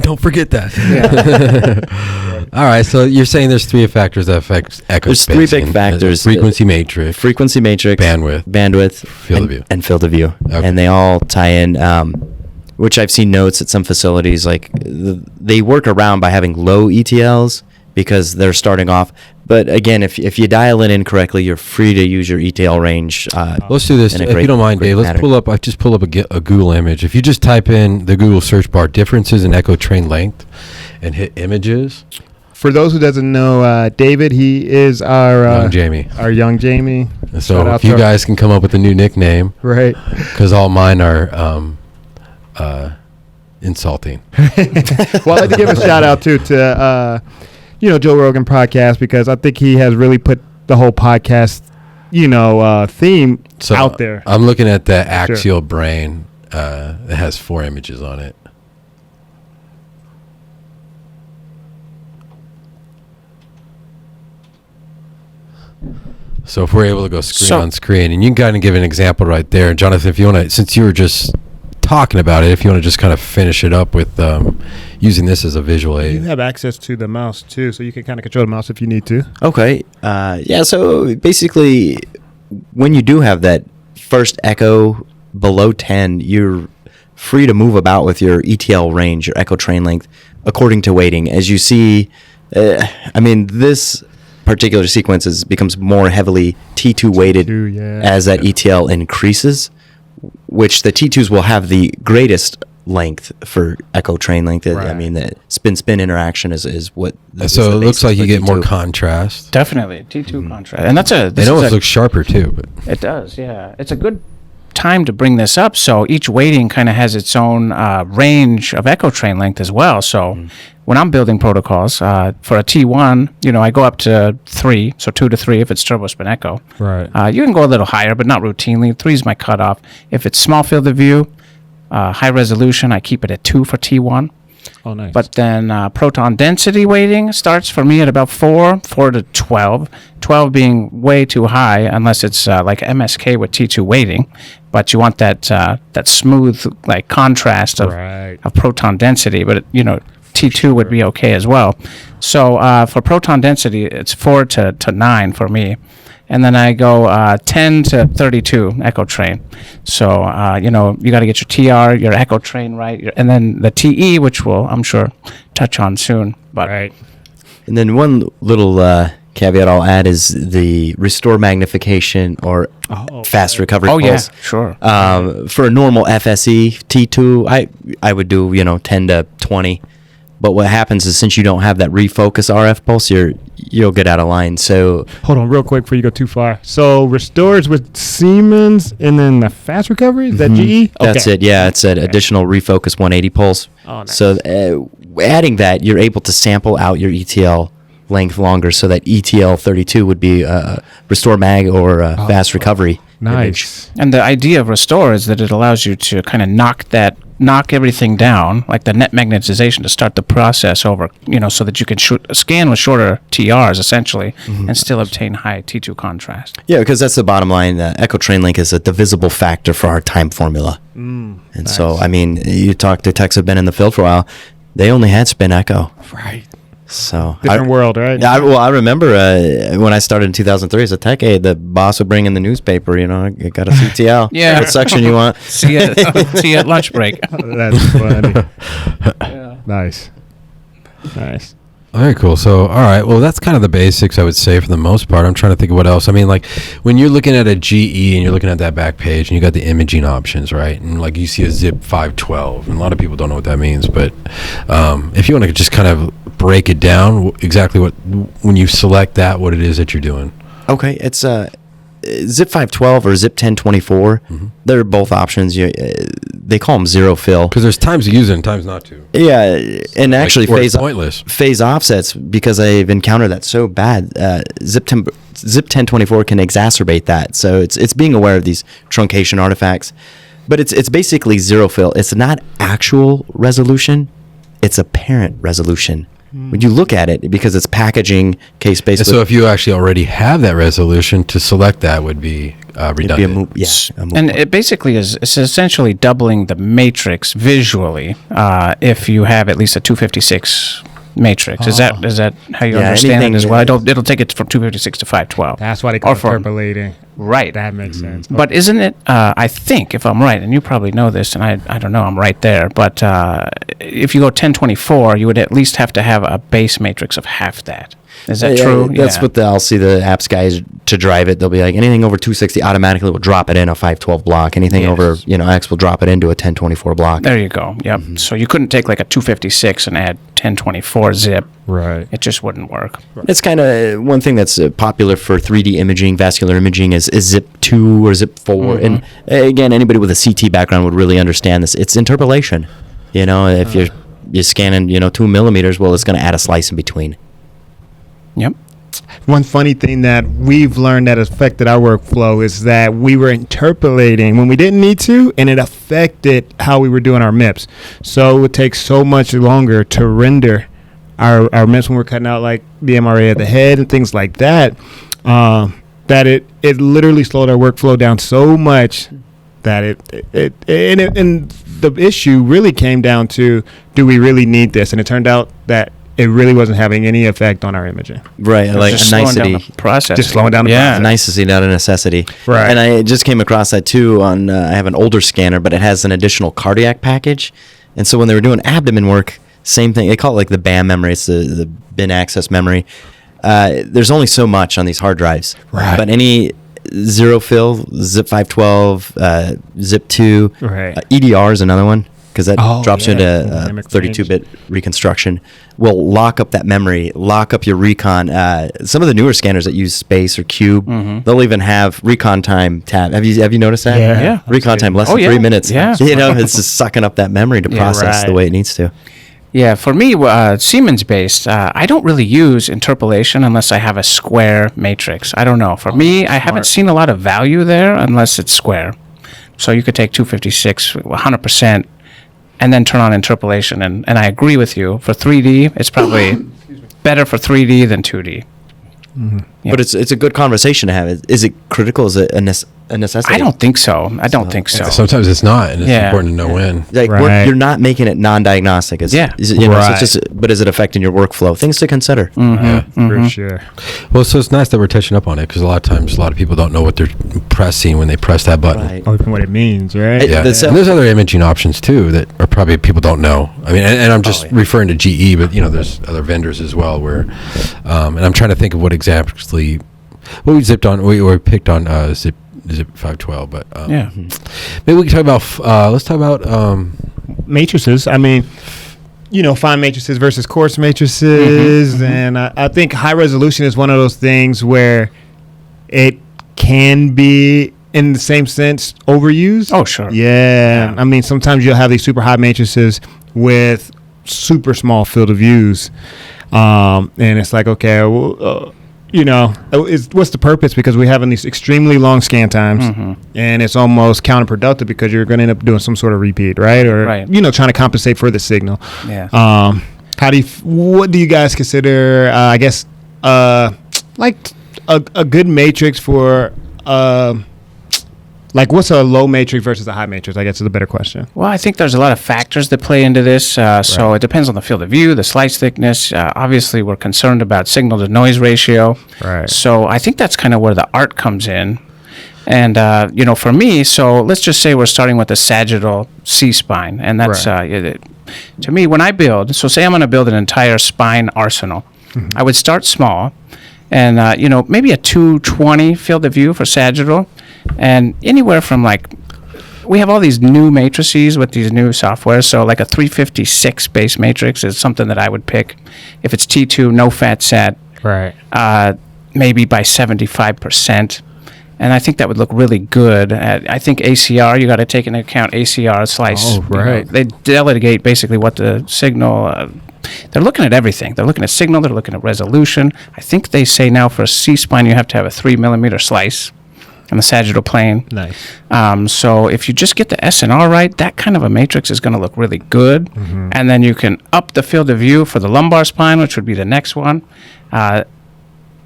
Don't forget that. All right, so you're saying there's three factors that affect echo There's spacing. three big factors. Frequency matrix, Frequency matrix, bandwidth, field of view. and field of view. Okay. And they all tie in, which I've seen notes at some facilities, like they work around by having low ETLs because they're starting off. But again, if you dial it in correctly, you're free to use your ETL range. Let's do this. in a If great- you don't mind, great Dave, let's pattern. pull up. I just pull up a Google image. If you just type in the Google search bar differences in echo train length and hit images, For those who doesn't know, David, he is our young Jamie. Our young Jamie. And Shout so out if you to- guys can come up with a new nickname, Right. because all mine are insulting. Well, I'd like to give a shout out too to Joe Rogan podcast, because I think he has really put the whole podcast theme So out there. I'm looking at the axial brain. It has 4 images on it. So if we're able to go screen on screen, and you can kind of give an example right there, Jonathan, if you want to, since you were just talking about it, if you want to just kind of finish it up with using this as a visual You aid. have access to the mouse too, so you can kind of control the mouse if you need to. Okay. Yeah, so basically, when you do have that first echo below 10, you're free to move about with your ETL range, your echo train length, according to weighting. As you see, this particular sequence becomes more heavily T2 weighted T2, yeah. as that ETL increases, which the T2s will have the greatest length for echo train length. Right. I mean, the spin-spin interaction is what. is So the it looks basis like you for get more T2. contrast. Definitely T2 contrast, and that's It almost looks sharper too. But It does, yeah. It's a good time to bring this up. So each weighting kind of has its own range of echo train length as well. So when I'm building protocols for a T1, I go up to 3, so 2 to 3 if it's turbo spin echo. Right. You can go a little higher, but not routinely. 3 is my cutoff. If it's small field of view, high resolution, I keep it at 2 for T1. Oh, nice. But then proton density weighting starts for me at about 4 to 12. 12 being way too high unless it's like MSK with T2 weighting. But you want that smooth like contrast of, Right. of proton density. But T2 would be okay as well. So for proton density, it's 4 to 9 for me. And then I go 10 to 32 echo train. So, you got to get your TR, your echo train right, and then the TE, which we'll, I'm sure, touch on soon. But Right. And then one little caveat I'll add is the restore magnification or fast recovery Oh, yeah, pulse. sure. For a normal FSE T2, I would do 10 to 20. But what happens is since you don't have that refocus RF pulse, you'll get out of line. So Hold on real quick before you go too far. So restores with Siemens, and then the fast recovery, is that GE? that's it. Yeah, it's an additional refocus 180 pulse. Oh, nice. So adding that, you're able to sample out your ETL length longer. So that ETL 32 would be restore mag or fast recovery. image. Nice. And the idea of restore is that it allows you to kind of knock everything down, like the net magnetization, to start the process over, so that you can scan with shorter TRs essentially, and still obtain high T2 contrast. Yeah, because that's the bottom line. Echo train link is a divisible factor for our time formula. And so, you talk to techs who've been in the field for a while, they only had spin echo. Right. So Different world, right? Yeah, I remember when I started in 2003 as a tech aide, the boss would bring in the newspaper. I got a CTL. Yeah. What section you want? See you at lunch break. That's funny. Nice. Nice. very cool. So, all right. Well, that's kind of the basics, I would say, for the most part. I'm trying to think of what else. I mean, like when you're looking at a GE and you're looking at that back page and you got the imaging options, right? And like you see a zip 512, and a lot of people don't know what that means. But if you want to just kind of break it down, exactly when you select that, what it is that you're doing. Okay, it's zip 512 or zip 1024. They're both options. They call them zero fill. Because there's times to use it and times not to. Yeah, and actually Or it's phase pointless. phase offsets, because I've encountered that so bad. Zip 1024 can exacerbate that. So it's being aware of these truncation artifacts. But it's basically zero fill. It's not actual resolution. It's apparent resolution. When you look at it, because it's packaging case-based. And so if you actually already have that resolution, to select that would be redundant. And it basically it's essentially doubling the matrix visually if you have at least a 256 matrix. Is that how you understand it as well? It'll take it from 256 to 512. That's why they call it interpolating. Right. That makes sense. But isn't it, I think, if I'm right, and you probably know this, and I don't know, I'm right there, but if you go 1024, you would at least have to have a base matrix of half that. Is that true? That's what I'll see the apps guys to drive it. They'll be like, anything over 260 automatically will drop it in a 512 block. Anything over, X will drop it into a 1024 block. There you go. Yep. So you couldn't take like a 256 and add 1024 zip. Right. It just wouldn't work. It's kind of one thing that's popular for 3D imaging, vascular imaging, is zip 2 or zip 4. And again, anybody with a CT background would really understand this. It's interpolation. If you're scanning, 2 millimeters, well, it's going to add a slice in between. Yep. One funny thing that we've learned that affected our workflow is that we were interpolating when we didn't need to, and it affected how we were doing our MIPS. So it would take so much longer to render our MIPS when we're cutting out like the MRA of the head and things like that, that it literally slowed our workflow down so much that and the issue really came down to, do we really need this? And it turned out that it really wasn't having any effect on our imaging. Right, like a nicety. Just slowing down the process. A nicety, not a necessity. Right. And I just came across that too on, I have an older scanner, but it has an additional cardiac package. And so when they were doing abdomen work, same thing. They call it like the BAM memory. It's the bin access memory. There's only so much on these hard drives. Right. But any zero fill, zip 512, zip 2, right. EDR is another one, because that drops you into Dynamic 32-bit reconstruction. Will lock up that memory, lock up your recon. Some of the newer scanners that use Space or Cube, they'll even have recon time tab. Have you noticed that? Yeah. Recon time less than 3 minutes. Yeah. It's just sucking up that memory to process the way it needs to. Yeah, for me, Siemens-based, I don't really use interpolation unless I have a square matrix. I don't know. For me, I haven't seen a lot of value there unless it's square. So you could take 256, 100%, and then turn on interpolation. And I agree with you. For 3D, it's probably better for 3D than 2D. Mm-hmm. Yep. But it's a good conversation to have. Is it critical? Is it a necessity? I don't think so. think so. Sometimes it's not, and it's important to know when. Like you're not making it non-diagnostic. So it's just, but is it affecting your workflow? Things to consider. For sure. Well, so it's nice that we're touching up on it, because a lot of times a lot of people don't know what they're pressing when they press that button. Right. Or even what it means, right? Yeah, and there's other imaging options too that are probably people don't know. I mean, and I'm just referring to GE, but there's other vendors as well where, and I'm trying to think of what exactly. Well, we zipped on. We picked on zip 512, but maybe we can talk about. Let's talk about matrices. I mean, fine matrices versus coarse matrices, and I think high resolution is one of those things where it can be, in the same sense, overused. Oh, sure. Yeah. I mean, sometimes you'll have these super high matrices with super small field of views, and it's like, okay, well, what's the purpose? Because we're having these extremely long scan times, and it's almost counterproductive because you're going to end up doing some sort of repeat, right? Or trying to compensate for the signal. Yeah. What do you guys consider? I guess like a good matrix for like, what's a low matrix versus a high matrix? I guess is a better question. Well, I think there's a lot of factors that play into this. So it depends on the field of view, the slice thickness. Obviously, we're concerned about signal to noise ratio. Right. So I think that's kind of where the art comes in. And, for me, so let's just say we're starting with a sagittal C-spine. And that's, to me, when I build, so say I'm going to build an entire spine arsenal, I would start small and, maybe a 220 field of view for sagittal. And anywhere from we have all these new matrices with these new software. So like a 356 base matrix is something that I would pick. If it's T2, no fat set, maybe by 75%. And I think that would look really good. I think ACR, you got to take into account ACR slice. Oh, right. They delegate basically what the signal. They're looking at everything. They're looking at signal. They're looking at resolution. I think they say now for a C-spine you have to have a 3 millimeter slice. and the sagittal plane. Nice. So if you just get the SNR right, that kind of a matrix is going to look really good. And then you can up the field of view for the lumbar spine, which would be the next one.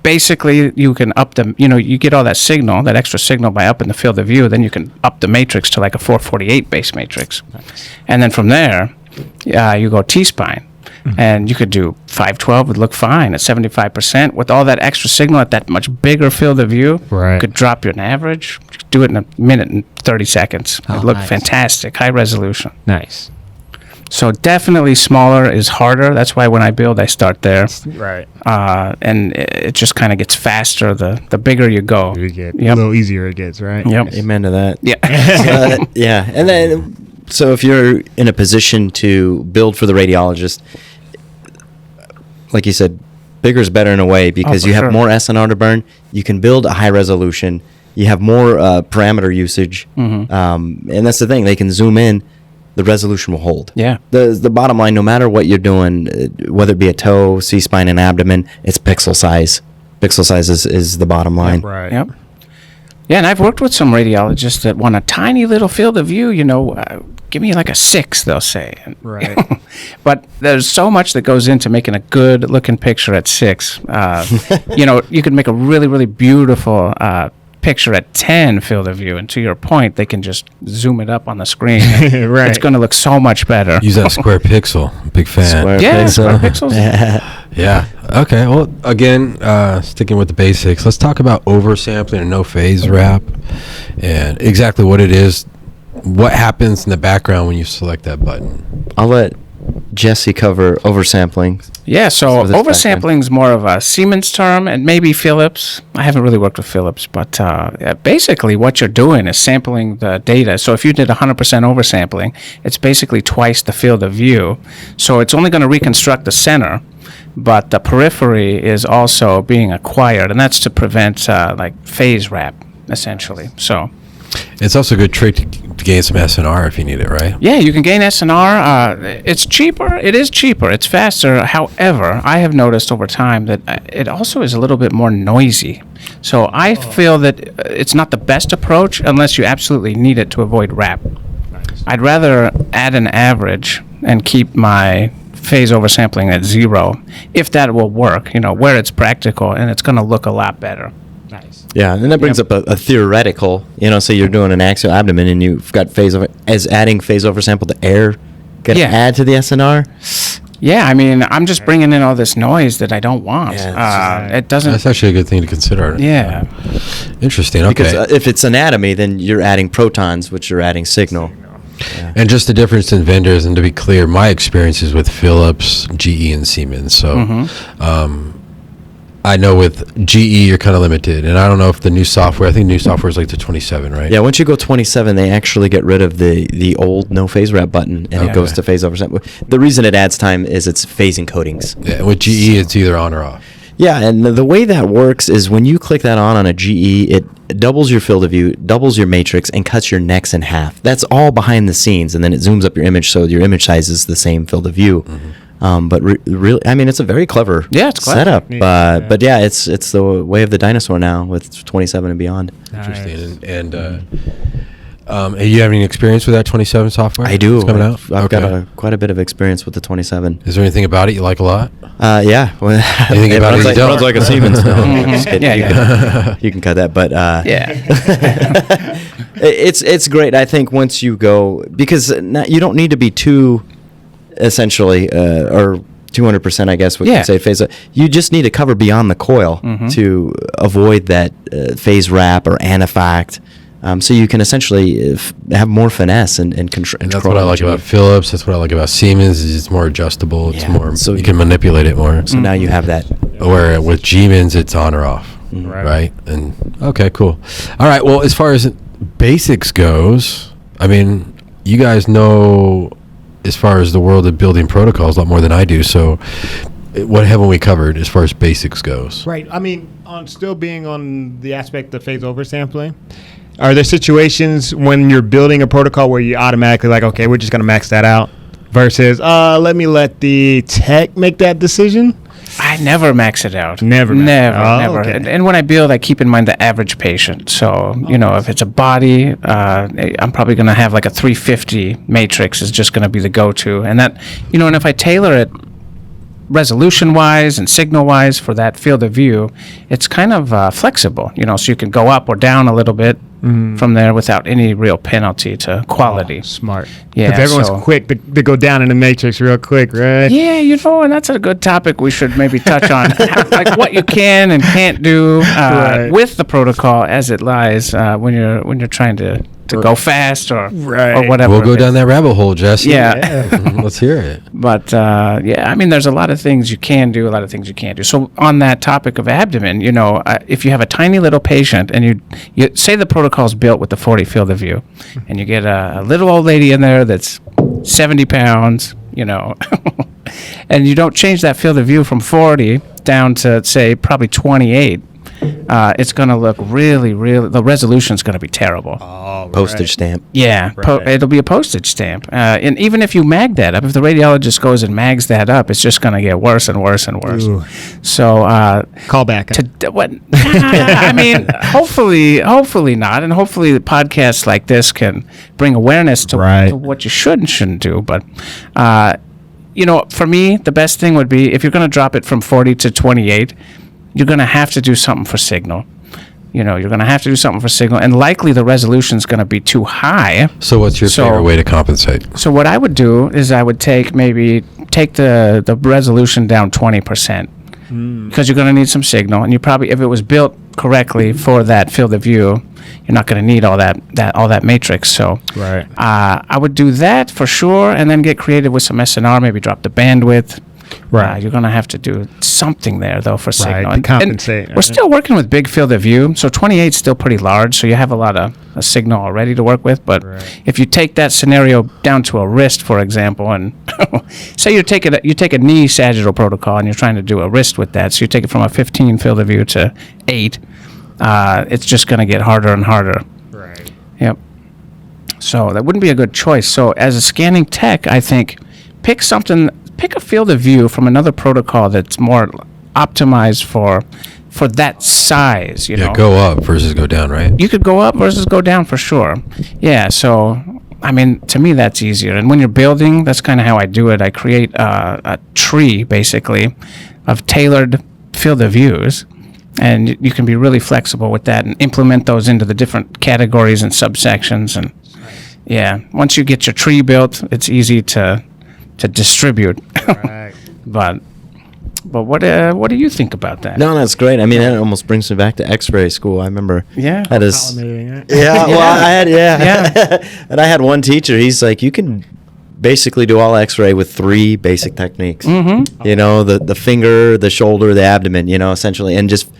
Basically, you can up the, you get all that signal, that extra signal by upping the field of view. Then you can up the matrix to like a 448 base matrix. Nice. And then from there, you go T-spine. And you could do 512 would look fine at 75%. With all that extra signal at that much bigger field of view, you could drop your average. You could do it in a minute and 30 seconds. It'd look fantastic, high resolution. Nice. So definitely smaller is harder. That's why when I build, I start there. Right. And it just kind of gets faster the bigger you go. You get a little easier it gets, right? Yep. Amen to that. Yeah. Yeah. And then, so if you're in a position to build for the radiologist, like you said, bigger is better in a way because you have more SNR to burn. You can build a high resolution. You have more parameter usage. And that's the thing. They can zoom in. The resolution will hold. Yeah. The bottom line, no matter what you're doing, whether it be a toe, C-spine, and abdomen, it's pixel size. Pixel size is the bottom line. Right. Yep. Yeah, and I've worked with some radiologists that want a tiny little field of view, give me like a 6, they'll say. Right. But there's so much that goes into making a good looking picture at 6. You can make a really, really beautiful picture at 10 field of view, and to your point, they can just zoom it up on the screen. Right. It's going to look so much better. Use that square pixel. Big fan. Square pixels. Yeah. Okay. Well, again, sticking with the basics, let's talk about oversampling and no phase wrap, and exactly what it is. What happens in the background when you select that button? I'll let Jesse cover oversampling. Yeah, so oversampling is more of a Siemens term, and maybe Philips. I haven't really worked with Philips, but basically what you're doing is sampling the data. So if you did 100% oversampling, it's basically twice the field of view. So it's only going to reconstruct the center, but the periphery is also being acquired, and that's to prevent phase wrap, essentially. So it's also a good trick to gain some SNR if you need it, right? Yeah, you can gain SNR. It's cheaper. It is cheaper. It's faster. However, I have noticed over time that it also is a little bit more noisy. So I feel that it's not the best approach unless you absolutely need it to avoid wrap. Nice. I'd rather add an average and keep my phase oversampling at 0 if that will work, where it's practical and it's going to look a lot better. Nice. Yeah, and that brings up a theoretical, say you're doing an axial abdomen and you've got adding phase oversample to air, add to the SNR? Yeah, I'm just bringing in all this noise that I don't want. It doesn't. That's actually a good thing to consider. Yeah. Interesting. Okay. Because if it's anatomy, then you're adding protons, which you're adding signal. Yeah. And just the difference in vendors, and to be clear, my experience is with Philips, GE, and Siemens. So, I know with GE you're kind of limited, and I don't know if the new software. I think new software is like the 27, right? Yeah. Once you go 27, they actually get rid of the old no phase wrap button, and it goes to phase oversample. The reason it adds time is it's phase encodings. Yeah. With GE, it's either on or off. Yeah, and the way that works is when you click that on a GE, it doubles your field of view, doubles your matrix, and cuts your necks in half. That's all behind the scenes, and then it zooms up your image so your image size is the same field of view. But really, it's a very clever setup. But yeah, it's the way of the dinosaur now with 27 and beyond. Interesting. And you have any experience with that 27 software? I do. It's coming out? I've got quite a bit of experience with the 27. Is there anything about it you like a lot? Yeah. Well, anything about it you don't? Runs like a Siemens. No, just kidding. You can cut that. But it's great. I think once you go, because you don't need to be too essentially or 200%, I guess we can say phase. You just need to cover beyond the coil to avoid that phase wrap or anafact. So you can essentially have more finesse and control. And that's what I like about Philips. That's what I like about Siemens. Is it's more adjustable. It's more. So you can manipulate it more. So now you have that. Where with Siemens, it's on or off, right? And okay, cool. All right. Well, as far as basics goes, you guys know, as far as the world of building protocols, a lot more than I do. So, what haven't we covered as far as basics goes? Right. On still being on the aspect of phase oversampling. Are there situations when you're building a protocol where you automatically okay, we're just going to max that out versus let me let the tech make that decision? I never max it out. Never. Never. Okay. And when I build, I keep in mind the average patient. So, if it's a body, I'm probably going to have like a 350 matrix is just going to be the go-to. And that, and if I tailor it resolution-wise and signal-wise for that field of view, it's kind of flexible, so you can go up or down a little bit from there without any real penalty to quality. Smart. Yeah, Because everyone's quick to go down in the matrix real quick, right? Yeah, and that's a good topic we should maybe touch on, like what you can and can't do with the protocol as it lies when you're trying to go fast or whatever. We'll go down that rabbit hole, Jesse. Yeah. Let's hear it. But there's a lot of things you can do, a lot of things you can't do. So on that topic of abdomen, if you have a tiny little patient and you say the protocol's built with the 40 field of view, and you get a little old lady in there that's 70 pounds, and you don't change that field of view from 40 down to, say, probably 28, it's going to look really, the resolution's going to be terrible. Postage stamp. Yeah, it'll be a postage stamp. And even if you mag that up, if the radiologist goes and mags that up, it's just going to get worse and worse and worse. Ooh. So call back. I mean, hopefully not, and hopefully the podcasts like this can bring awareness to what you should and shouldn't do. But for me, the best thing would be if you're going to drop it from 40 to 28. You're going to have to do something for signal. You're going to have to do something for signal, and likely the resolution's going to be too high. So what's your favorite way to compensate? So what I would do is I would take the resolution down 20%, because you're going to need some signal, and you probably, if it was built correctly for that field of view, you're not going to need all that matrix. So I would do that for sure, and then get creative with some SNR, maybe drop the bandwidth. You're going to have to do something there, though, for signal. To compensate. And we're still working with big field of view, so 28 is still pretty large, so you have a lot of signal already to work with. But if you take that scenario down to a wrist, for example, and say you take a knee sagittal protocol and you're trying to do a wrist with that, so you take it from a 15 field of view to 8, it's just going to get harder and harder. Right. Yep. So that wouldn't be a good choice. So as a scanning tech, I think pick a field of view from another protocol that's more optimized for that size, go up versus go down, right? You could go up versus go down for sure. Yeah, so, I mean, to me, that's easier. And when you're building, that's kind of how I do it. I create a tree, basically, of tailored field of views. And you can be really flexible with that and implement those into the different categories and subsections. And, once you get your tree built, it's easy to distribute. But what do you think about that? No, that's great. I mean, that almost brings me back to X-ray school. I remember. Yeah. That is. Well, I had. And I had one teacher. He's like, you can basically do all X-ray with 3 basic techniques. Mm-hmm. The finger, the shoulder, the abdomen. Essentially, and just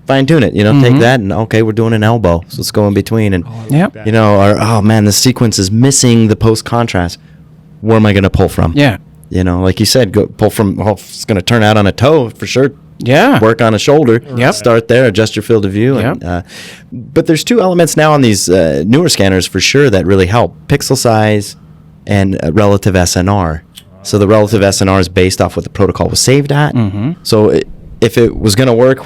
fine tune it. Take that and okay, we're doing an elbow, so let's go in between. And or oh man, the sequence is missing the post contrast. Where am I going to pull from? Yeah. Like you said, go pull from, it's going to turn out on a toe for sure. Yeah. Work on a shoulder. Yep. Start there, adjust your field of view. Yep. And, but there's 2 elements now on these newer scanners for sure that really help. Pixel size and relative SNR. So the relative SNR is based off what the protocol was saved at. Mm-hmm. So if it was going to work,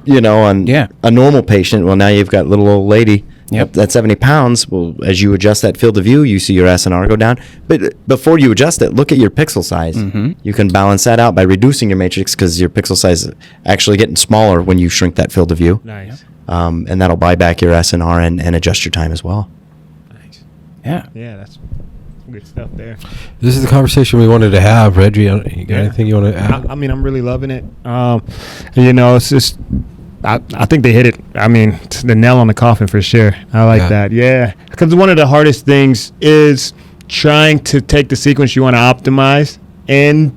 on a normal patient, well, now you've got little old lady. Yep. At 70 pounds, well, as you adjust that field of view, you see your SNR go down. But before you adjust it, look at your pixel size. Mm-hmm. You can balance that out by reducing your matrix because your pixel size is actually getting smaller when you shrink that field of view. Nice. And that'll buy back your SNR and adjust your time as well. Nice. Yeah. Yeah, that's good stuff there. This is the conversation we wanted to have. Reggie, you got anything you want to add? I mean, I'm really loving it. It's just... I think they hit it. I mean, it's the nail on the coffin for sure. I like that. Yeah. Because one of the hardest things is trying to take the sequence you want to optimize and,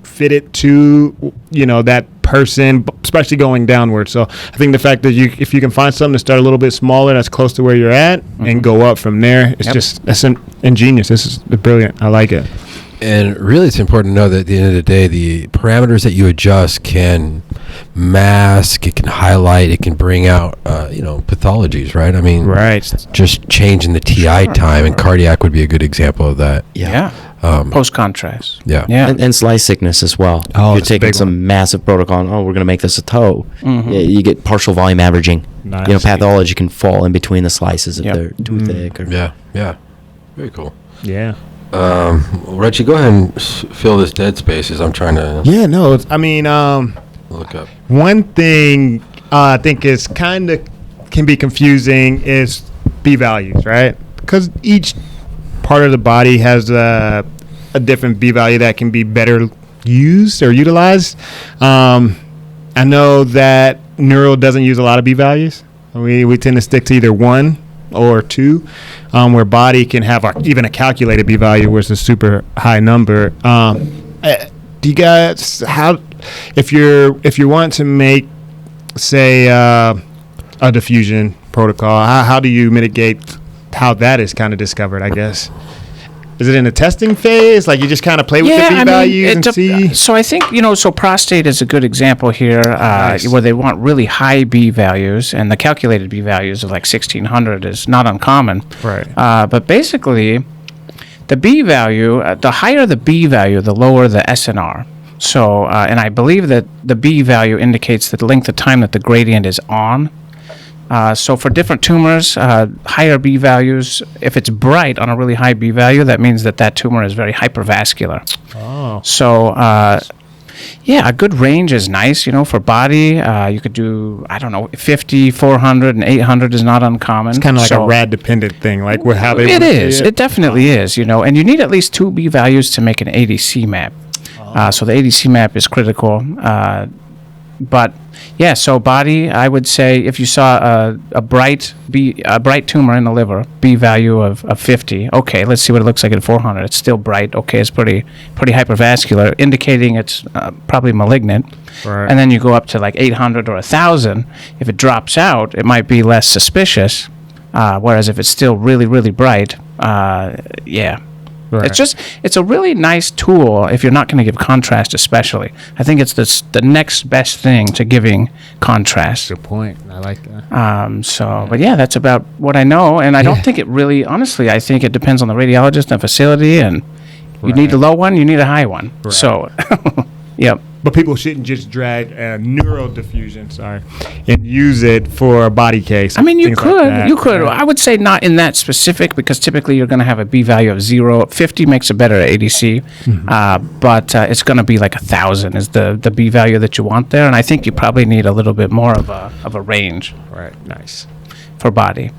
fit it to, that person, especially going downward. So I think the fact that if you can find something to start a little bit smaller that's close to where you're at and go up from there, it's that's ingenious. This is brilliant. I like it. And really, it's important to know that at the end of the day, the parameters that you adjust can mask, it can highlight, it can bring out, pathologies, right? I mean, right. Just changing the TI time, and cardiac would be a good example of that. Yeah. Post contrast. Yeah. Yeah. And slice sickness as well. Oh, You're that's a taking big some massive protocol. Oh, we're going to make this a toe. Mm-hmm. Yeah, you get partial volume averaging. Nice. You know, pathology can fall in between the slices if Yep. they're too thick. Or, Yeah. Very cool. Yeah. Well, Reggie, go ahead and fill this dead space as I'm trying to Yeah, no, I mean, look up. one thing I think is kind of can be confusing is B-values, right? Because each part of the body has a different B-value that can be better used or utilized. I know that neural doesn't use a lot of B-values. We tend to stick to either 1 or 2, where body can have even a calculated B-value, which is a super high number. Do you guys if you want to make, say, a diffusion protocol, how do you mitigate how that is kind of discovered, I guess? Is it in the testing phase? Like you just kind of play with the B-values and see? So I think, so prostate is a good example here, Nice. where they want really high B-values, and the calculated B-values of like 1,600 is not uncommon. Right. But basically, the B-value, the higher the B-value, the lower the SNR. So, and I believe that the B-value indicates the length of time that the gradient is on. So for different tumors, higher B values, if it's bright on a really high B value, that means that tumor is very hypervascular. Oh. So, a good range is nice, for body. You could do, 50, 400, and 800 is not uncommon. It's kind of like a rad dependent thing, like with how they It wanna see is. It definitely is, and you need at least 2 B values to make an ADC map. So the ADC map is critical. But yeah, so body, I would say if you saw a bright tumor in the liver, B value of 50, okay, let's see what it looks like at 400. It's still bright. Okay, it's pretty hypervascular, indicating it's probably malignant. Right. And then you go up to like 800 or 1,000. If it drops out, it might be less suspicious. Whereas if it's still really, really bright, Right. It's a really nice tool if you're not going to give contrast, especially. I think it's the next best thing to giving contrast. Good point. I like that. But yeah, that's about what I know. And I don't think it really, honestly, I think it depends on the radiologist and facility. And you need a low one, you need a high one. Right. So, yep. But people shouldn't just drag neural diffusion, and use it for a body case. I mean, you things like could. that, You could. right? I would say not in that specific, because typically you're going to have a B value of 0. 50 makes a better ADC, but it's going to be like 1,000 is the B value that you want there. And I think you probably need a little bit more of a range Right. Nice. for body.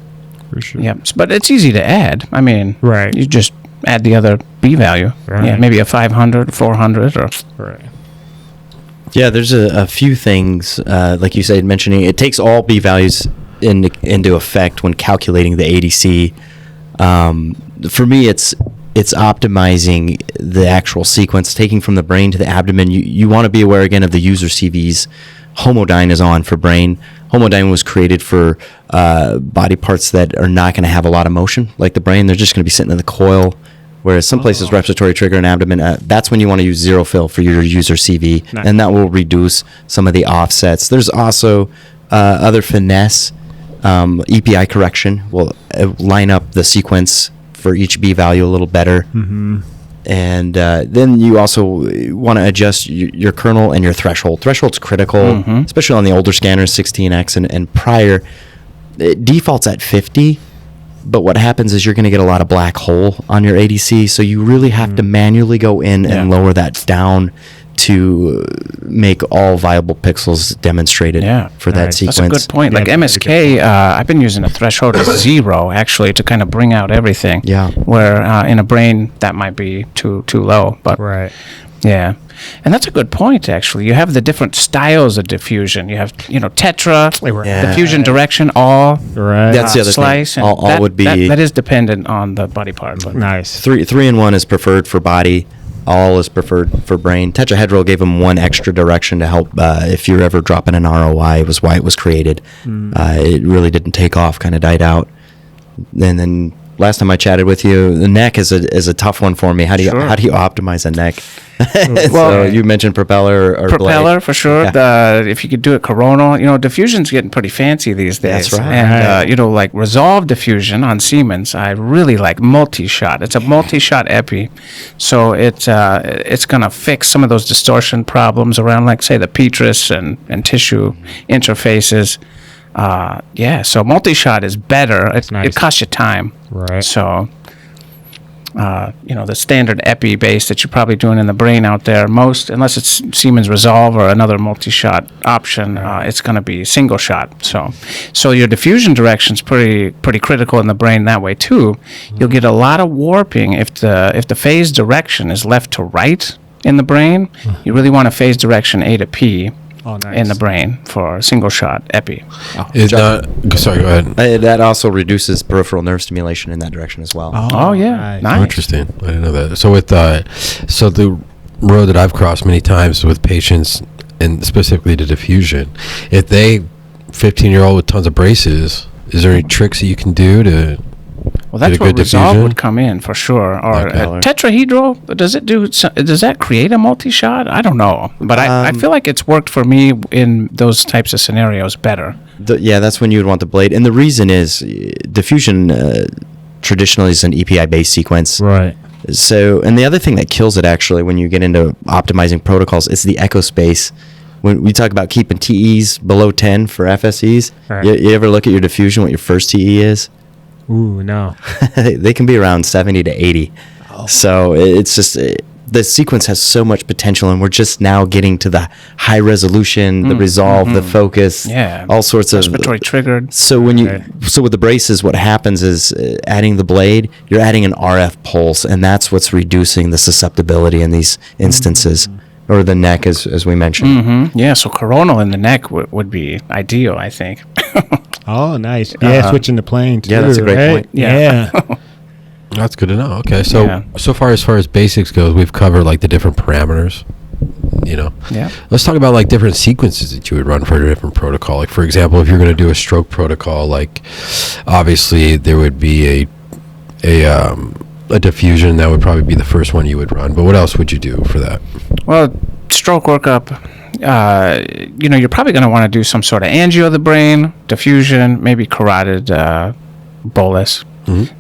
For sure. Yep. But it's easy to add. I mean, Right. you just add the other B value. Right. Yeah, maybe a 500, 400, or Right. Yeah, there's a few things, like you said, mentioning it takes all B values into effect when calculating the ADC. For me, it's optimizing the actual sequence, taking from the brain to the abdomen. You want to be aware again of the user CVs. Homodyne is on for brain. Homodyne was created for body parts that are not going to have a lot of motion, like the brain. They're just going to be sitting in the coil. Whereas some places, respiratory trigger and abdomen, that's when you want to use zero fill for your user CV, Nice. and that will reduce some of the offsets. There's also other finesse. EPI correction will line up the sequence for each B value a little better. Mm-hmm. And then you also want to adjust your kernel and your threshold. Threshold's critical, especially on the older scanners, 16X and prior. It defaults at 50. But what happens is you're going to get a lot of black hole on your ADC, so you really have to manually go in and lower that down to make all viable pixels demonstrated for that Nice. sequence. that's a good point. Yeah, Like that's a good MSK, I've been using a threshold of 0 actually to kind of bring out everything. Yeah. Where in a brain that might be too low, but Right. yeah. And that's a good point, actually. You have the different styles of diffusion. You have, tetra, Yeah. diffusion direction, all, Right. That's the other slice. thing. And All that would be that is dependent on the body part. But Nice. 3-in-1 is preferred for body. All is preferred for brain. Tetrahedral gave them one extra direction to help if you're ever dropping an ROI. It was why it was created. It really didn't take off, kind of died out. And then last time I chatted with you, the neck is a tough one for me. How do you Sure. optimize a neck? Well, So you mentioned propeller or Propeller blade. for sure. Yeah. If you could do it coronal, diffusion's getting pretty fancy these days. That's right. And like resolve diffusion on Siemens, I really like multi-shot. It's a multi-shot epi, so it's gonna fix some of those distortion problems around, like say the petrous and tissue interfaces. So multi-shot is better. nice. It costs you time. Right. So. The standard epi base that you're probably doing in the brain out there, unless it's Siemens Resolve or another multi-shot option, it's going to be single shot. So your diffusion direction's pretty critical in the brain that way too. You'll get a lot of warping if the phase direction is left to right in the brain. You really want a phase direction A to P. Oh, nice. In the brain for a single shot epi. Sorry, go ahead. That also reduces peripheral nerve stimulation in that direction as well. Oh yeah, nice. nice. Oh, interesting. I didn't know that. So with so the road that I've crossed many times with patients, and specifically to diffusion, if they 15-year-old with tons of braces, is there any tricks that you can do to? Well, that's Get a where good Resolve diffusion? would come in for sure. Or Like tetrahedral, does that create a multi-shot? I don't know, but I feel like it's worked for me in those types of scenarios better. That's when you would want the blade. And the reason is diffusion traditionally is an EPI-based sequence. Right. So, and the other thing that kills it actually when you get into optimizing protocols is the echo space. When we talk about keeping TEs below 10 for FSEs, Right. you ever look at your diffusion, what your first TE is? Ooh, no. They can be around 70 to 80. So it's just the sequence has so much potential, and we're just now getting to the high resolution, the resolve, the focus, all sorts of respiratory triggered. So with the braces, what happens is adding the blade, you're adding an RF pulse, and that's what's reducing the susceptibility in these instances, or the neck, as we mentioned. Yeah, so coronal in the neck would be ideal, I think. Oh, nice. Yeah, switching the plane too. Yeah, that's a great right? point. Yeah. That's good to know. Okay, so Yeah. so far as basics goes, we've covered like the different parameters. Yeah. Let's talk about like different sequences that you would run for a different protocol. Like for example, if you're going to do a stroke protocol, like obviously there would be a diffusion that would probably be the first one you would run. But what else would you do for that? Well, stroke workup, you're probably going to want to do some sort of angio of the brain, diffusion, maybe carotid bolus.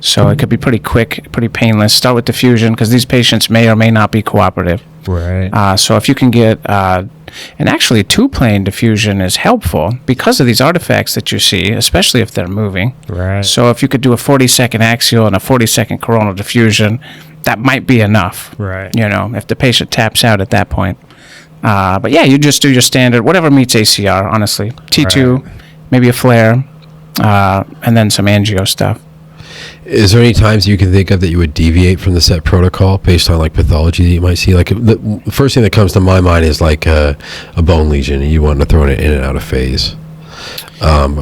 So it could be pretty quick, pretty painless. Start with diffusion because these patients may or may not be cooperative. Right. So if you can get, and actually two-plane diffusion is helpful because of these artifacts that you see, especially if they're moving. Right. So if you could do a 40-second axial and a 40-second coronal diffusion, that might be enough. Right. If the patient taps out at that point. But yeah, you just do your standard, whatever meets ACR, honestly. T2, maybe a flare, and then some angio stuff. Is there any times you can think of that you would deviate from the set protocol based on like pathology that you might see? Like the first thing that comes to my mind is like a bone lesion and you want to throw it in and out of phase.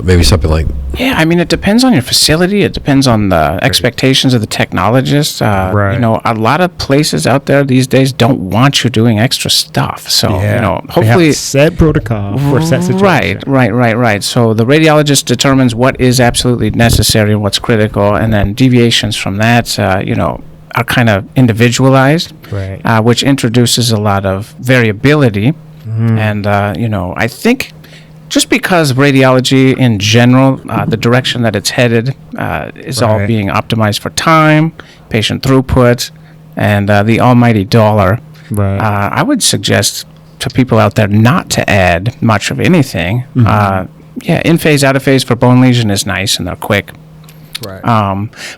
Maybe something like. Yeah, I mean, it depends on your facility. It depends on the expectations of the technologist. Right. A lot of places out there these days don't want you doing extra stuff. So, They hopefully. have a set protocol for set situation. Right. So the radiologist determines what is absolutely necessary and what's critical, and then deviations from that, are kind of individualized, Right. which introduces a lot of variability. And, I think just because radiology in general, the direction that it's headed is all Right. being optimized for time, patient throughput, and the almighty dollar. Right. I would suggest to people out there not to add much of anything. In phase, out of phase for bone lesion is nice and they're quick. Right.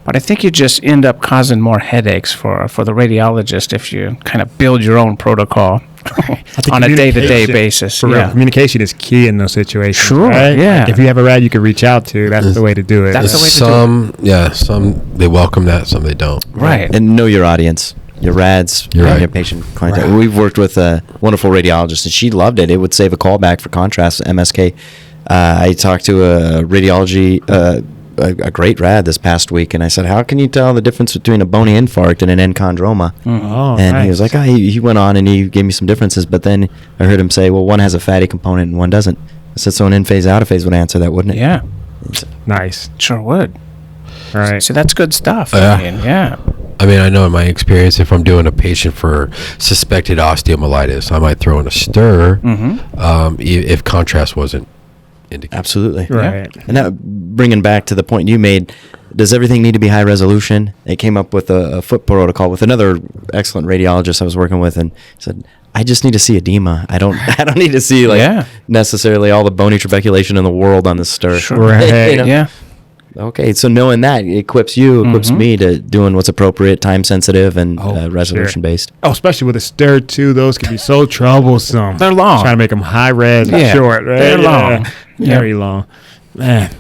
But I think you just end up causing more headaches for the radiologist if you kind of build your own protocol on a day-to-day basis. For real, communication is key in those situations. Sure, right? yeah. Like if you have a rad you can reach out to, that's the way to do it. That's the way to do it. Some they welcome that, some they don't. Right. And know your audience, your rads, You're right. your patient clientele. We've worked with a wonderful radiologist, and she loved it. It would save a callback for contrast MSK. I talked to a radiology, a great rad this past week, and I said, how can you tell the difference between a bony infarct and an enchondroma? Oh, And nice. he was like, he went on and he gave me some differences, but then I heard him say, well, one has a fatty component and one doesn't. I said, so an in phase, out of phase would answer that, wouldn't it? Yeah, Nice. sure would. Right. So that's good stuff. Yeah. I mean, yeah. I mean, I know in my experience, if I'm doing a patient for suspected osteomyelitis, I might throw in a stir if contrast wasn't indicated. Absolutely. Right. And now, bringing back to the point you made, does everything need to be high resolution? They came up with a foot protocol with another excellent radiologist I was working with, and said, I just need to see edema. I don't need to see necessarily all the bony trabeculation in the world on this stir. Sure. Right. You know? Yeah. Okay, so knowing that equips me to doing what's appropriate, time sensitive, and resolution based. Oh, especially with a stir too. Those can be so troublesome. They're long. Trying to make them high res and Yeah. short. Right? They're long. Very long. Man,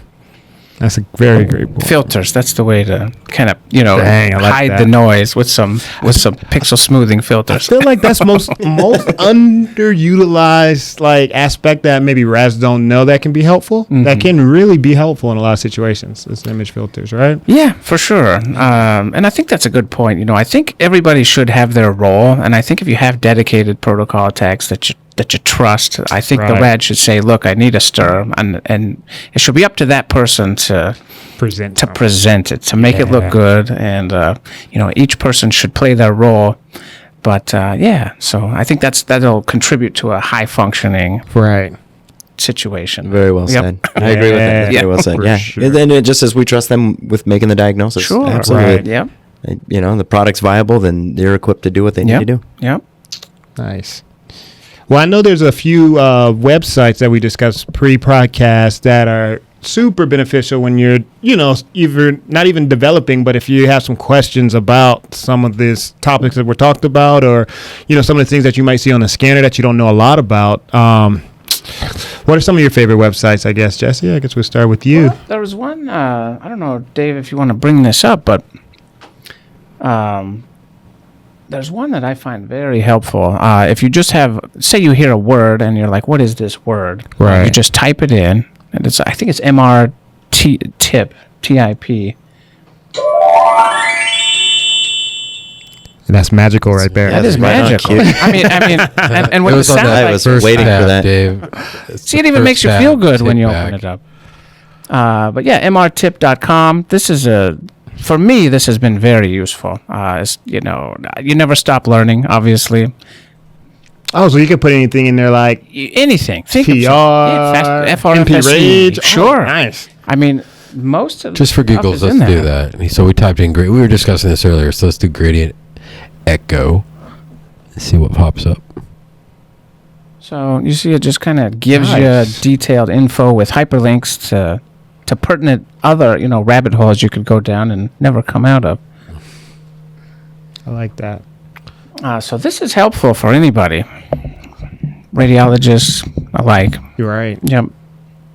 that's a very great point. Filters. That's the way to kind of Dang, I like hide that. the noise with some pixel smoothing filters. I feel like that's most underutilized aspect that maybe RAS don't know that can be helpful. That can really be helpful in a lot of situations. Is image filters, right? Yeah, for sure. And I think that's a good point. I think everybody should have their role, and I think if you have dedicated protocol techs that you trust, I think the Right. RAD should say, "Look, I need a stir," and it should be up to that person to Present. present it, to make it look good, and each person should play their role. But so I think that'll contribute to a high functioning Right. situation. Very well Yep. said. I agree with that. That's Yeah, very well said. for Yeah. sure. And then just as we trust them with making the diagnosis. Sure. Absolutely. Right. Yep. The product's viable, then they're equipped to do what they need to do. Yep. Nice. Well, I know there's a few websites that we discussed pre-podcast that are super beneficial when you're, either not even developing, but if you have some questions about some of these topics that we're talked about, or, some of the things that you might see on the scanner that you don't know a lot about. What are some of your favorite websites, I guess, Jesse? I guess we'll start with you. Well, there was one, I don't know, Dave, if you want to bring this up, but there's one that I find very helpful. If you just say you hear a word and you're like, what is this word? Right. You just type it in, and I think it's MR TIP, TIP. And that's magical right there. That is right on magical. cue. I mean, and what It it was on sounds that I like. was first waiting for tab, that. Dave. See, it even makes you feel good when you open it up. But yeah, mrtip.com. This is for me, this has been very useful. You never stop learning, obviously. Oh, so you can put anything in there like Anything. Think PR, of FRFSE. MP Rage. Sure. Oh, nice. I mean, most of Just for the stuff giggles, is in let's do there. that. So we typed in, we were discussing this earlier, so let's do gradient echo and see what pops up. So you see, it just kind of gives Nice. you detailed info with hyperlinks to pertinent other, rabbit holes you could go down and never come out of. I like that. So this is helpful for anybody, radiologists alike. You're right. Yep.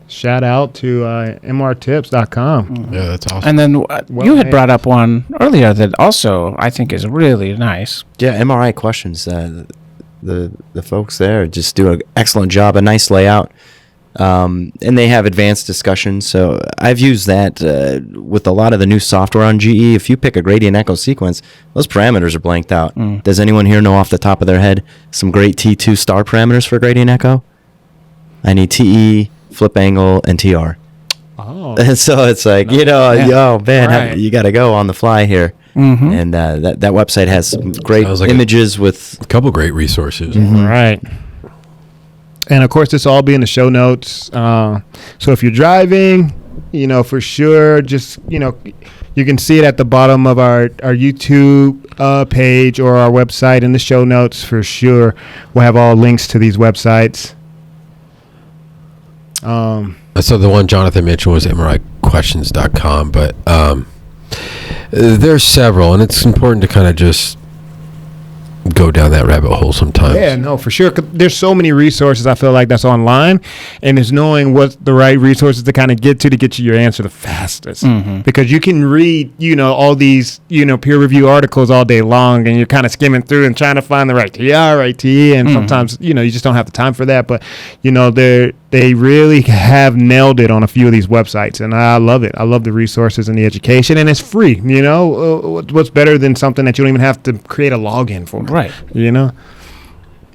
Shout out to mrtips.com. Yeah, that's awesome. And then Well you had made. brought up one earlier that also I think is really nice. Yeah, MRI questions. The folks there just do an excellent job, a nice layout, and they have advanced discussions. So I've used that with a lot of the new software on GE. If you pick a gradient echo sequence, those parameters are blanked out. Does anyone here know off the top of their head some great T2 star parameters for gradient echo? I need TE, flip angle, and TR. Oh. And so it's like, oh man, Right. you got to go on the fly here. Mm-hmm. And that website has some great Sounds like images with. A couple great resources. Right. And of course, this will all be in the show notes. So if you're driving, for sure, just, you can see it at the bottom of our YouTube page or our website in the show notes for sure. We'll have all links to these websites. So the one Jonathan mentioned was MRIquestions.com, but there's several, and it's important to kind of just go down that rabbit hole sometimes. Yeah, no, for sure. 'Cause there's so many resources I feel like that's online, and it's knowing what the right resources to kind of get you your answer the fastest. Because you can read, all these, peer review articles all day long, and you're kind of skimming through and trying to find the right TR, right TE, and sometimes, you just don't have the time for that. But, they really have nailed it on a few of these websites, and I love it. I love the resources and the education, and it's free. What's better than something that you don't even have to create a login for? Right.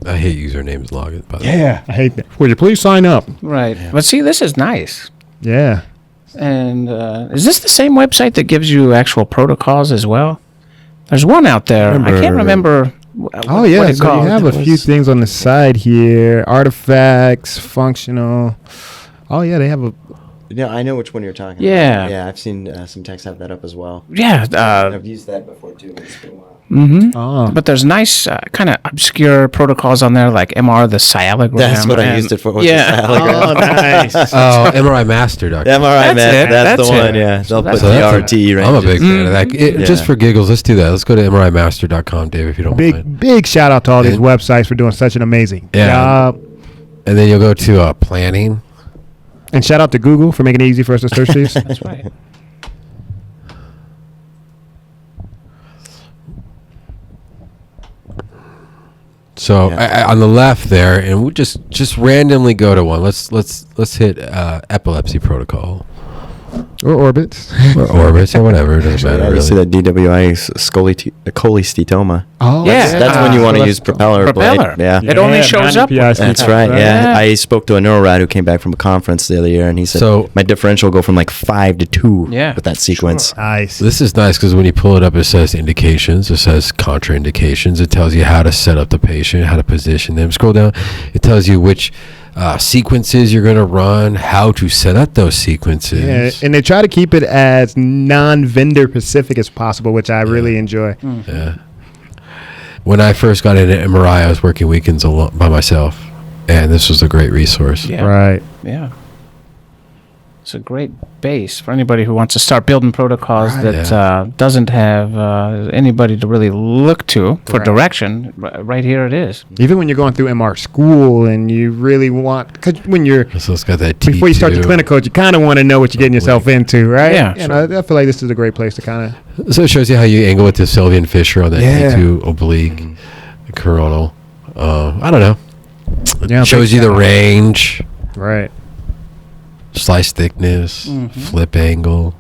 I hate usernames login, by the way. Yeah, I hate that. Would you please sign up? Right. But see, this is nice. Yeah. And is this the same website that gives you actual protocols as well? There's one out there. I can't remember. Oh yeah, what it's so called. you have a few things on the side here: artifacts, functional. Oh yeah, they have a. Yeah, I know which one you're talking Yeah. about. Yeah, I've seen some techs have that up as well. Yeah. I've used that before too. But it's been a while. Oh, But there's nice kind of obscure protocols on there, like MR the sialogram. That's what I and- used it for. Was Yeah. the sialogram. oh nice. Oh, MRImaster.com. MRI, That's man. it. That's That's the it. one. Yeah, So they'll that's put the a- RT ranges. I'm a big fan of that. Just Yeah. for giggles, let's do that. Let's go to MRImaster.com, Dave, if you don't mind. Big shout out to all these And- websites for doing such an amazing Yeah. job. And then you'll go to planning. And shout out to Google for making it easy for us to search these. That's right. So Yeah. on the left there, and we'll just randomly go to one. Let's hit epilepsy protocol Or orbits. or orbits or whatever. It doesn't Yeah, matter you see really. that DWI cholecystoma. Oh, Yeah. That's when you want to use propeller. Propeller. Blade. Yeah. It only shows up 90 with PI. That's right. Yeah. Yeah. I spoke to a neurorad who came back from a conference the other year, and he said So- my differential will go from like 5 to 2 Yeah. with that sequence. Nice. This is nice because when you pull it up, it says indications, it says contraindications, it tells you how to set up the patient, how to position them. Scroll down, it tells you which sequences you're going to run, how to set up those sequences. Yeah, and they try to keep it as non-vendor specific as possible, which I really enjoy. Yeah. When I first got into MRI, I was working weekends by myself, and this was a great resource. Yeah. Right. Yeah. It's a great base for anybody who wants to start building protocols Right. that doesn't have anybody to really look to for Right. direction. Right here it is. Even when you're going through MR school and you really want, because when you're So it's got that T2. before you start your clinical, you kind of want to know what you're getting yourself into, right? Yeah, And I feel like this is a great place to kind of. So it shows you how you angle with the Sylvian fissure on that Yeah. T2 oblique coronal. I don't know. Yeah, It shows you the range, Right. slice thickness, flip angle,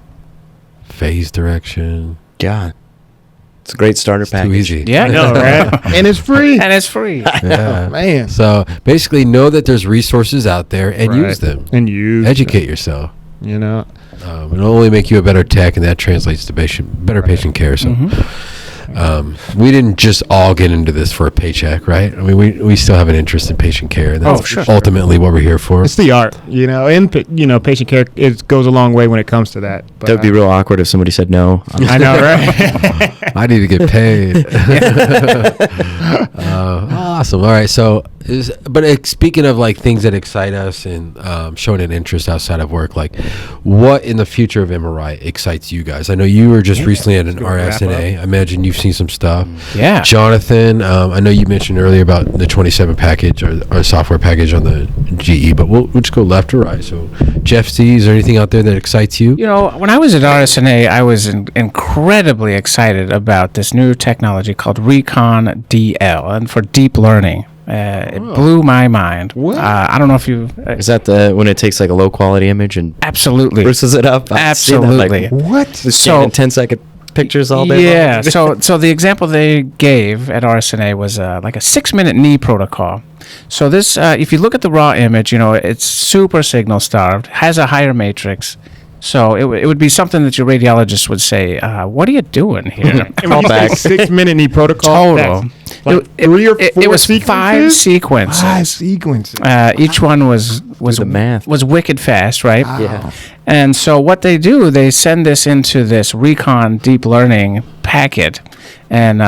phase direction. God. It's a great starter It's package. too easy. Yeah, I know, right? And it's free. and it's free. Yeah. Man. So basically, know that there's resources out there and Right. use them. And you Educate yourself. You know. It'll only make you a better tech, and that translates to better patient care. So, we didn't just all get into this for a paycheck, right? I mean, we still have an interest in patient care, and that's Oh, sure. ultimately what we're here for. It's the art, you know, and patient care it goes a long way when it comes to that. But That would be real awkward if somebody said no. I know, right? I need to get paid. Awesome. All right. So, speaking of like things that excite us and showing an interest outside of work, like what in the future of MRI excites you guys? I know you were just recently at an go wrap RSNA. I imagine you've seen some stuff. Yeah. Jonathan, I know you mentioned earlier about the 27 package or software package on the GE, but we'll just go left or right. So, Jeff C, is there anything out there that excites you? You know, when I was at RSNA, I was incredibly excited about this new technology called Recon DL, and for deep learning. It blew my mind. What? I don't know if you... Is that when it takes like a low quality image and absolutely. versus it up? I've seen that, Absolutely. What? Just So- scanning 10-second pictures all day Yeah. long. so the example they gave at RSNA was like a 6-minute knee protocol. So this, if you look at the raw image, you know, it's super signal starved, has a higher matrix. So it would be something that your radiologist would say, what are you doing here? Call back. 6-minute knee protocol. Total. Like 3 or 4 It was sequences? 5 sequences. 5 sequences. Each one was the math. was wicked fast, right? Yeah. And so what they do, they send this into this Recon deep learning packet, and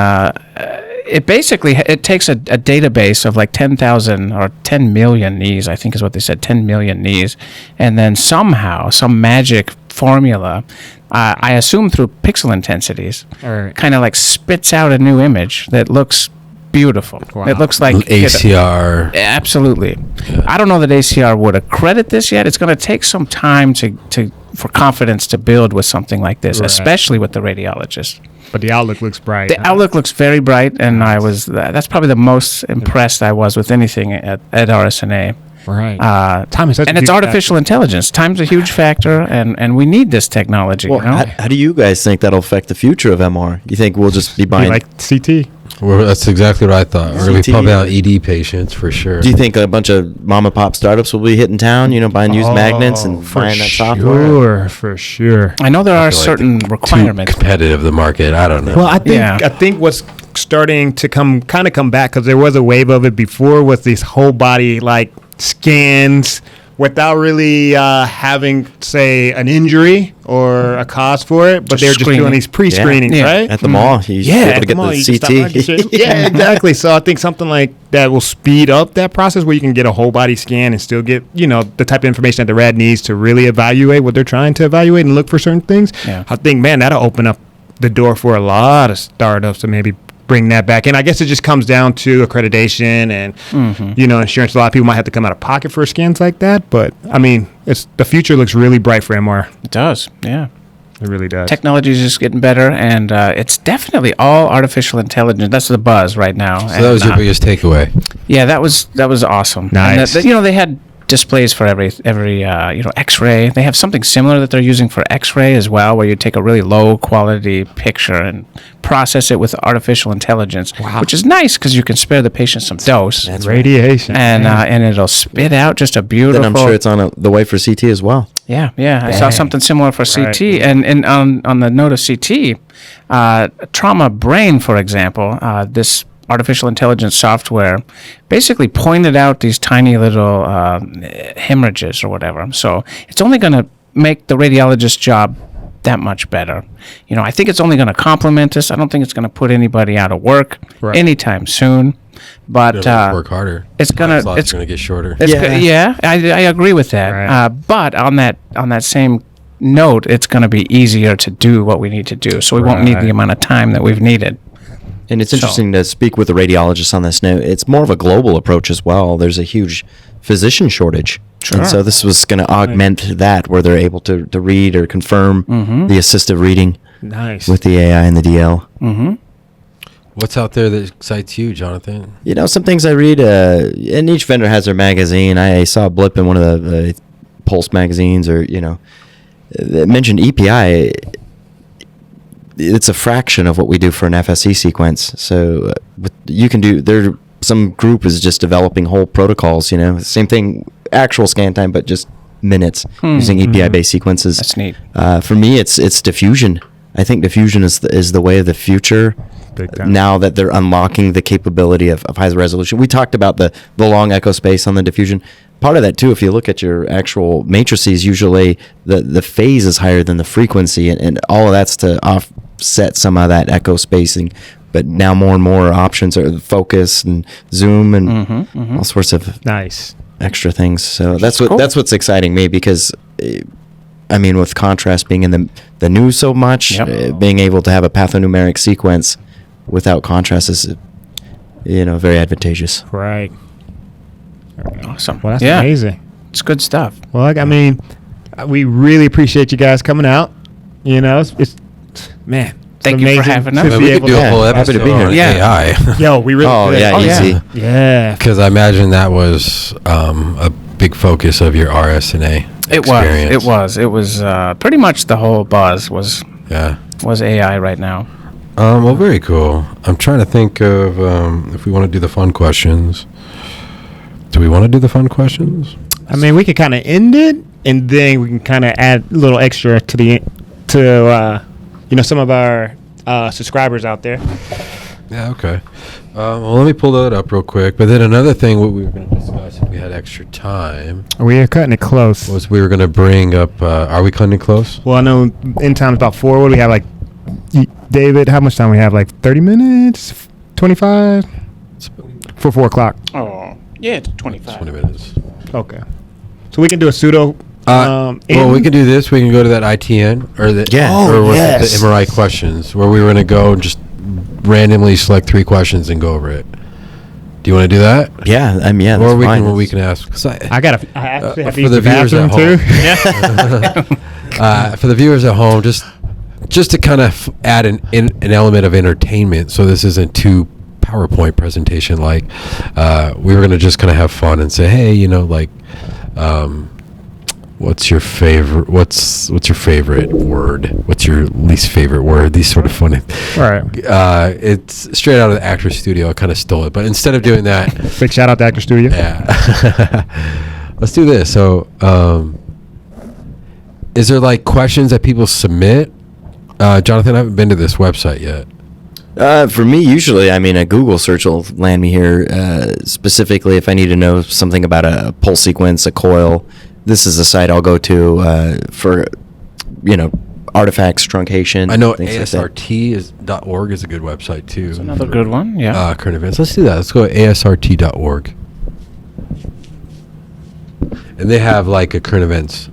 it basically it takes a database of like 10,000 or 10 million knees, I think is what they said, 10 million knees, and then somehow some magic formula, I assume through pixel intensities, Alright. kind of like spits out a new image that looks beautiful. Wow. It looks like ACR. Absolutely. I don't know that ACR would accredit this yet. It's going to take some time for confidence to build with something like this, Right. especially with the radiologist. But the outlook looks bright. The outlook looks very bright, and that's probably the most impressed I was with anything at RSNA. Right. Time is such And a it's huge artificial intelligence. Time's a huge factor, and we need this technology. Well, you know? how do you guys think that'll affect the future of MR? You think we'll just be factor. buying Like CT. Well, that's exactly what I thought. We're going to be CT. pumping out ED patients for sure. Do you think a bunch of mom and pop startups will be hitting town, buying used magnets and buying that software? For sure. I know there are feel like certain Too requirements. competitive, the market. I don't know. Well, I Yeah. think what's starting to come back, because there was a wave of it before, was these whole body like scans without really having, say, an injury or a cause for it, but Just they're just doing screening. these pre-screenings, Yeah. right? At the mall, you should be able at to the get mall, the you can stop marking shit. CT. Yeah, exactly. So I think something like that will speed up that process where you can get a whole body scan and still get, the type of information that the rad needs to really evaluate what they're trying to evaluate and look for certain things. Yeah. I think, man, that'll open up the door for a lot of startups to maybe bring that back. And I guess it just comes down to accreditation and, insurance. A lot of people might have to come out of pocket for scans like that. But, I mean, the future looks really bright for MR. It does, yeah. It really does. Technology is just getting better, and it's definitely all artificial intelligence. That's the buzz right now. So that was your biggest takeaway. Yeah, that was awesome. Nice. And they had displays for every X-ray. They have something similar that they're using for X-ray as well, where you take a really low quality picture and process it with artificial intelligence, which is nice because you can spare the patient some dose. That's radiation. And it'll spit out just a beautiful. Then I'm sure it's on the way for CT as well. Yeah. I saw something similar for CT, and on the note of CT, trauma brain, for example, this artificial intelligence software basically pointed out these tiny little hemorrhages or whatever. So it's only going to make the radiologist's job that much better. I think it's only going to complement us. I don't think it's going to put anybody out of work anytime soon. But Work harder. it's gonna get shorter. I agree with that. Right. But on that same note, it's going to be easier to do what we need to do, so we won't need the amount of time that we've needed. And it's interesting to speak with the radiologist on this note. It's more of a global approach as well. There's a huge physician shortage. Sure. And so this was going to augment that, where they're able to read or confirm the assistive reading Nice. with the AI and the DL. Mm-hmm. What's out there that excites you, Jonathan? Some things I read, and each vendor has their magazine. I saw a blip in one of the Pulse magazines, or, it mentioned EPI. It's a fraction of what we do for an FSE sequence. So some group is just developing whole protocols, same thing, actual scan time, but just minutes using EPI-based sequences. That's neat. For me, it's diffusion. I think diffusion is the way of the future. Big time. Now that they're unlocking the capability of high resolution. We talked about the long echo space on the diffusion. Part of that too, if you look at your actual matrices, usually the phase is higher than the frequency, and all of that's to offset some of that echo spacing. But now more and more options are focus and zoom and all sorts of Nice. extra things. So that's cool. that's what's exciting me, because with contrast being in the news so much, being able to have a pathanumeric sequence without contrast is very advantageous. Right. Awesome. Well, that's yeah, amazing. it's good stuff. Well, we really appreciate you guys coming out. It's man. Thank you for amazing having to us. I mean, be we could able do a to- whole happy episode to be here. on Yeah. AI. Yo, we really. Oh, could. yeah, easy. Yeah. Because I imagine that was a big focus of your RSNA experience. It was pretty much the whole buzz was AI right now. Well, very cool. I'm trying to think of if we want to do the fun questions. Do we want to do the fun questions? We could kind of end it, and then we can kind of add a little extra to some of our subscribers out there. Yeah, okay. Well, let me pull that up real quick. But then another thing what we were going to discuss if we had extra time We are cutting it close. was we were going to bring up, are we cutting it close? Well, I know in time's about 4. What do we have, David, how much time we have? 30 minutes? 25? For 4 o'clock. Oh, yeah, it's 25. 20 minutes. Okay. So we can do a pseudo. Well, we can do this. We can go to that ITN or the yes. the MRI questions where we were going to go and just randomly select 3 questions and go over it. Do you want to do that? Yeah, yeah. Or That's we fine. can we can ask. 'Cause I actually have to for use the the viewers at bathroom too. for the viewers at home, just to kind of add an element of entertainment, so this isn't too PowerPoint presentation like. We were going to just kind of have fun and say, hey, What's your favorite? What's your favorite word? What's your least favorite word? These sort of funny. All right. It's straight out of the Actor Studio. I kind of stole it, but instead of doing that, Big shout out to Actor Studio. yeah, let's do this. So, is there like questions that people submit? Jonathan, I haven't been to this website yet. For me, usually, I mean, a Google search will land me here. Specifically, if I need to know something about a pulse sequence, a coil, this is a site I'll go to for, artifacts, truncation. I know things like that. ASRT.org is a good website too. It's another good one. Yeah. Current events. Let's do that. Let's go to ASRT.org. And they have like a current events.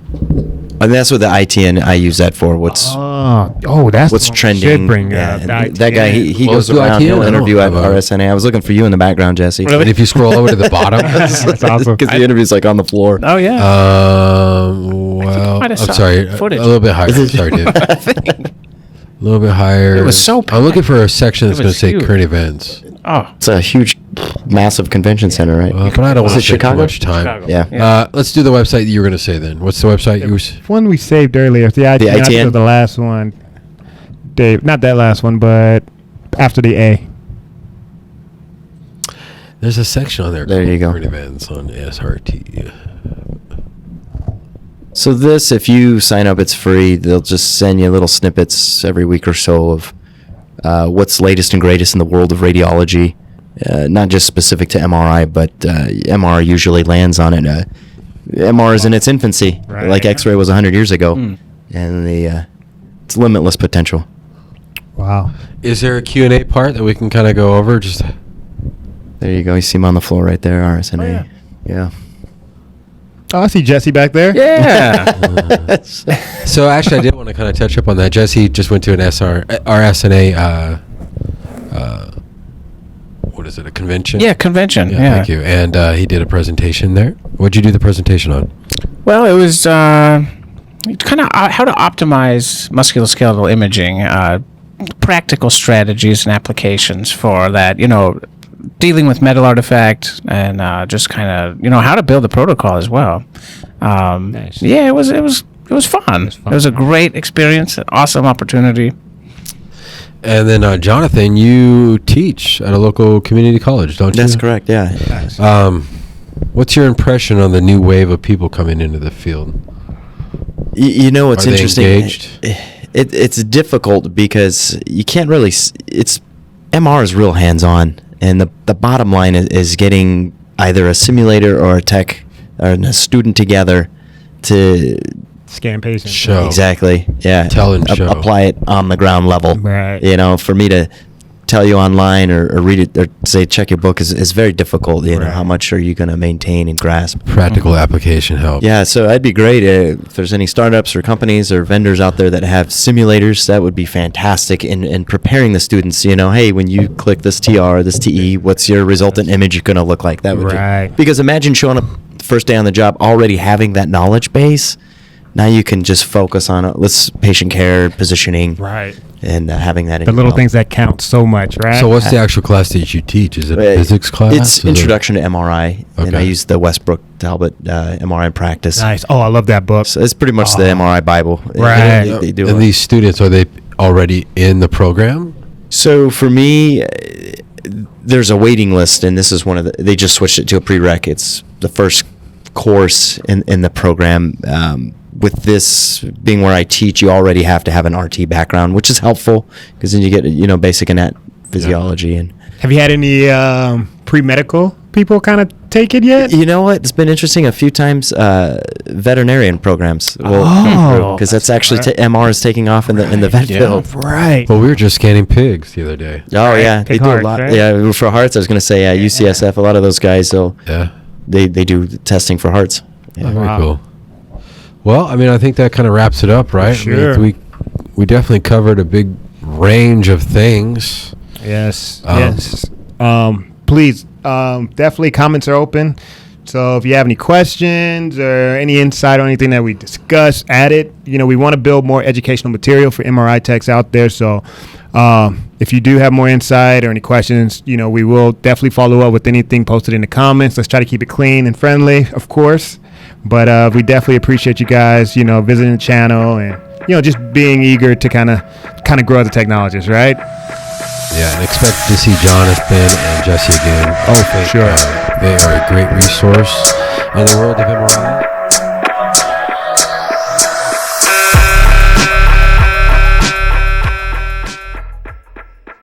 And that's what the ITN I use that for. What's That's what's what we trending? should bring Yeah, up. and that guy he Well, goes let's do around. ITN. He'll I don't interview at have a- RSNA. I was looking for you in the background, Jesse. And if you scroll over to the bottom, That's awesome. Because the interview's like on the floor. Oh yeah. well, might have I'm saw sorry, footage. a little bit higher. Sorry, dude. A little bit higher. It was so I'm looking for a section that's It going to was say huge. current events. Oh. It's a huge, massive convention center, right? But I don't Was want it to take too Chicago? much time. Chicago. Yeah. Let's do the website that you were going to say then. What's the website you were? One we saved earlier. The ITN. ITN? After the last one. Dave, not that last one, but after the A. There's a section on there. There you called go. Current events on ASRT. So this, if you sign up, it's free. They'll just send you little snippets every week or so of what's latest and greatest in the world of radiology. Not just specific to MRI, but MR usually lands on it. MR is in its infancy, Right. like X-ray was 100 years ago, Mm. and it's limitless potential. Wow. Is there a Q&A part that we can kind of go over? Just There you go. You see him on the floor right there, RSNA. Oh, yeah. Yeah. Oh, I see Jesse back there. Yeah. So actually, I did want to kind of touch up on that. Jesse just went to an RSNA. What is it? A convention? Yeah, convention. Yeah, Yeah. thank you. And he did a presentation there. What'd you do the presentation on? Well, it was kind of how to optimize musculoskeletal imaging, practical strategies and applications for that. Dealing with metal artifact and just kind of how to build the protocol as well. Nice. Yeah, it was fun. It was a great experience, an awesome opportunity. And then Jonathan, you teach at a local community college, don't you? That's correct, yeah. Nice. What's your impression on the new wave of people coming into the field? You know what's Are they interesting? engaged? It's difficult because you can't really. It's MR is real hands-on, and the bottom line is getting either a simulator or a tech or a student together to Scan patients. Show. exactly, yeah, Tell and show. apply it on the ground level. Right. For me to tell you online or read it or say check your book is very difficult. Right. How much are you going to maintain and grasp? Practical application help. Yeah, so that'd be great if there's any startups or companies or vendors out there that have simulators. That would be fantastic in preparing the students. Hey, when you click this TR or this TE, what's your resultant image going to look like? That would Right. because imagine showing up the first day on the job already having that knowledge base. Now you can just focus on patient care, positioning, Right. and having that. in The your little knowledge. things that count so much, right? So what's the actual class that you teach? Is it a physics class? It's Is it- Introduction to MRI, and I Okay. use the Westbrook Talbot MRI practice. Nice. Oh, I love that book. So it's pretty much the Oh. MRI Bible. Right. They do And it. these students, are they already in the program? So for me, there's a waiting list, and this is they just switched it to a prereq. It's the first course in the program. With this being where I teach, you already have to have an RT background, which is helpful because then you get basic anat physiology and. Have you had any pre-medical people kind of take it yet? You know what? It's been interesting a few times. Veterinarian programs. Oh. Because that's actually MR is taking off in the vet Yeah. field. Right. Well, we were just scanning pigs the other day. Oh Right. yeah, they Take do hearts, a lot. right? Yeah, for hearts, I was going to say UCSF. A lot of those guys, Yeah. they do testing for hearts. Oh, very Wow. cool. Well, I think that kind of wraps it up, right? Sure. We definitely covered a big range of things. Yes. Um, Yes. Please, definitely comments are open. So if you have any questions or any insight on anything that we discussed, add it. We want to build more educational material for MRI techs out there. So if you do have more insight or any questions, we will definitely follow up with anything posted in the comments. Let's try to keep it clean and friendly, of course. But we definitely appreciate you guys, visiting the channel and, just being eager to kind of grow as a technologist, right? Yeah, and expect to see Jonathan and Jesse again. Oh, for sure. They are a great resource in the world of MRI.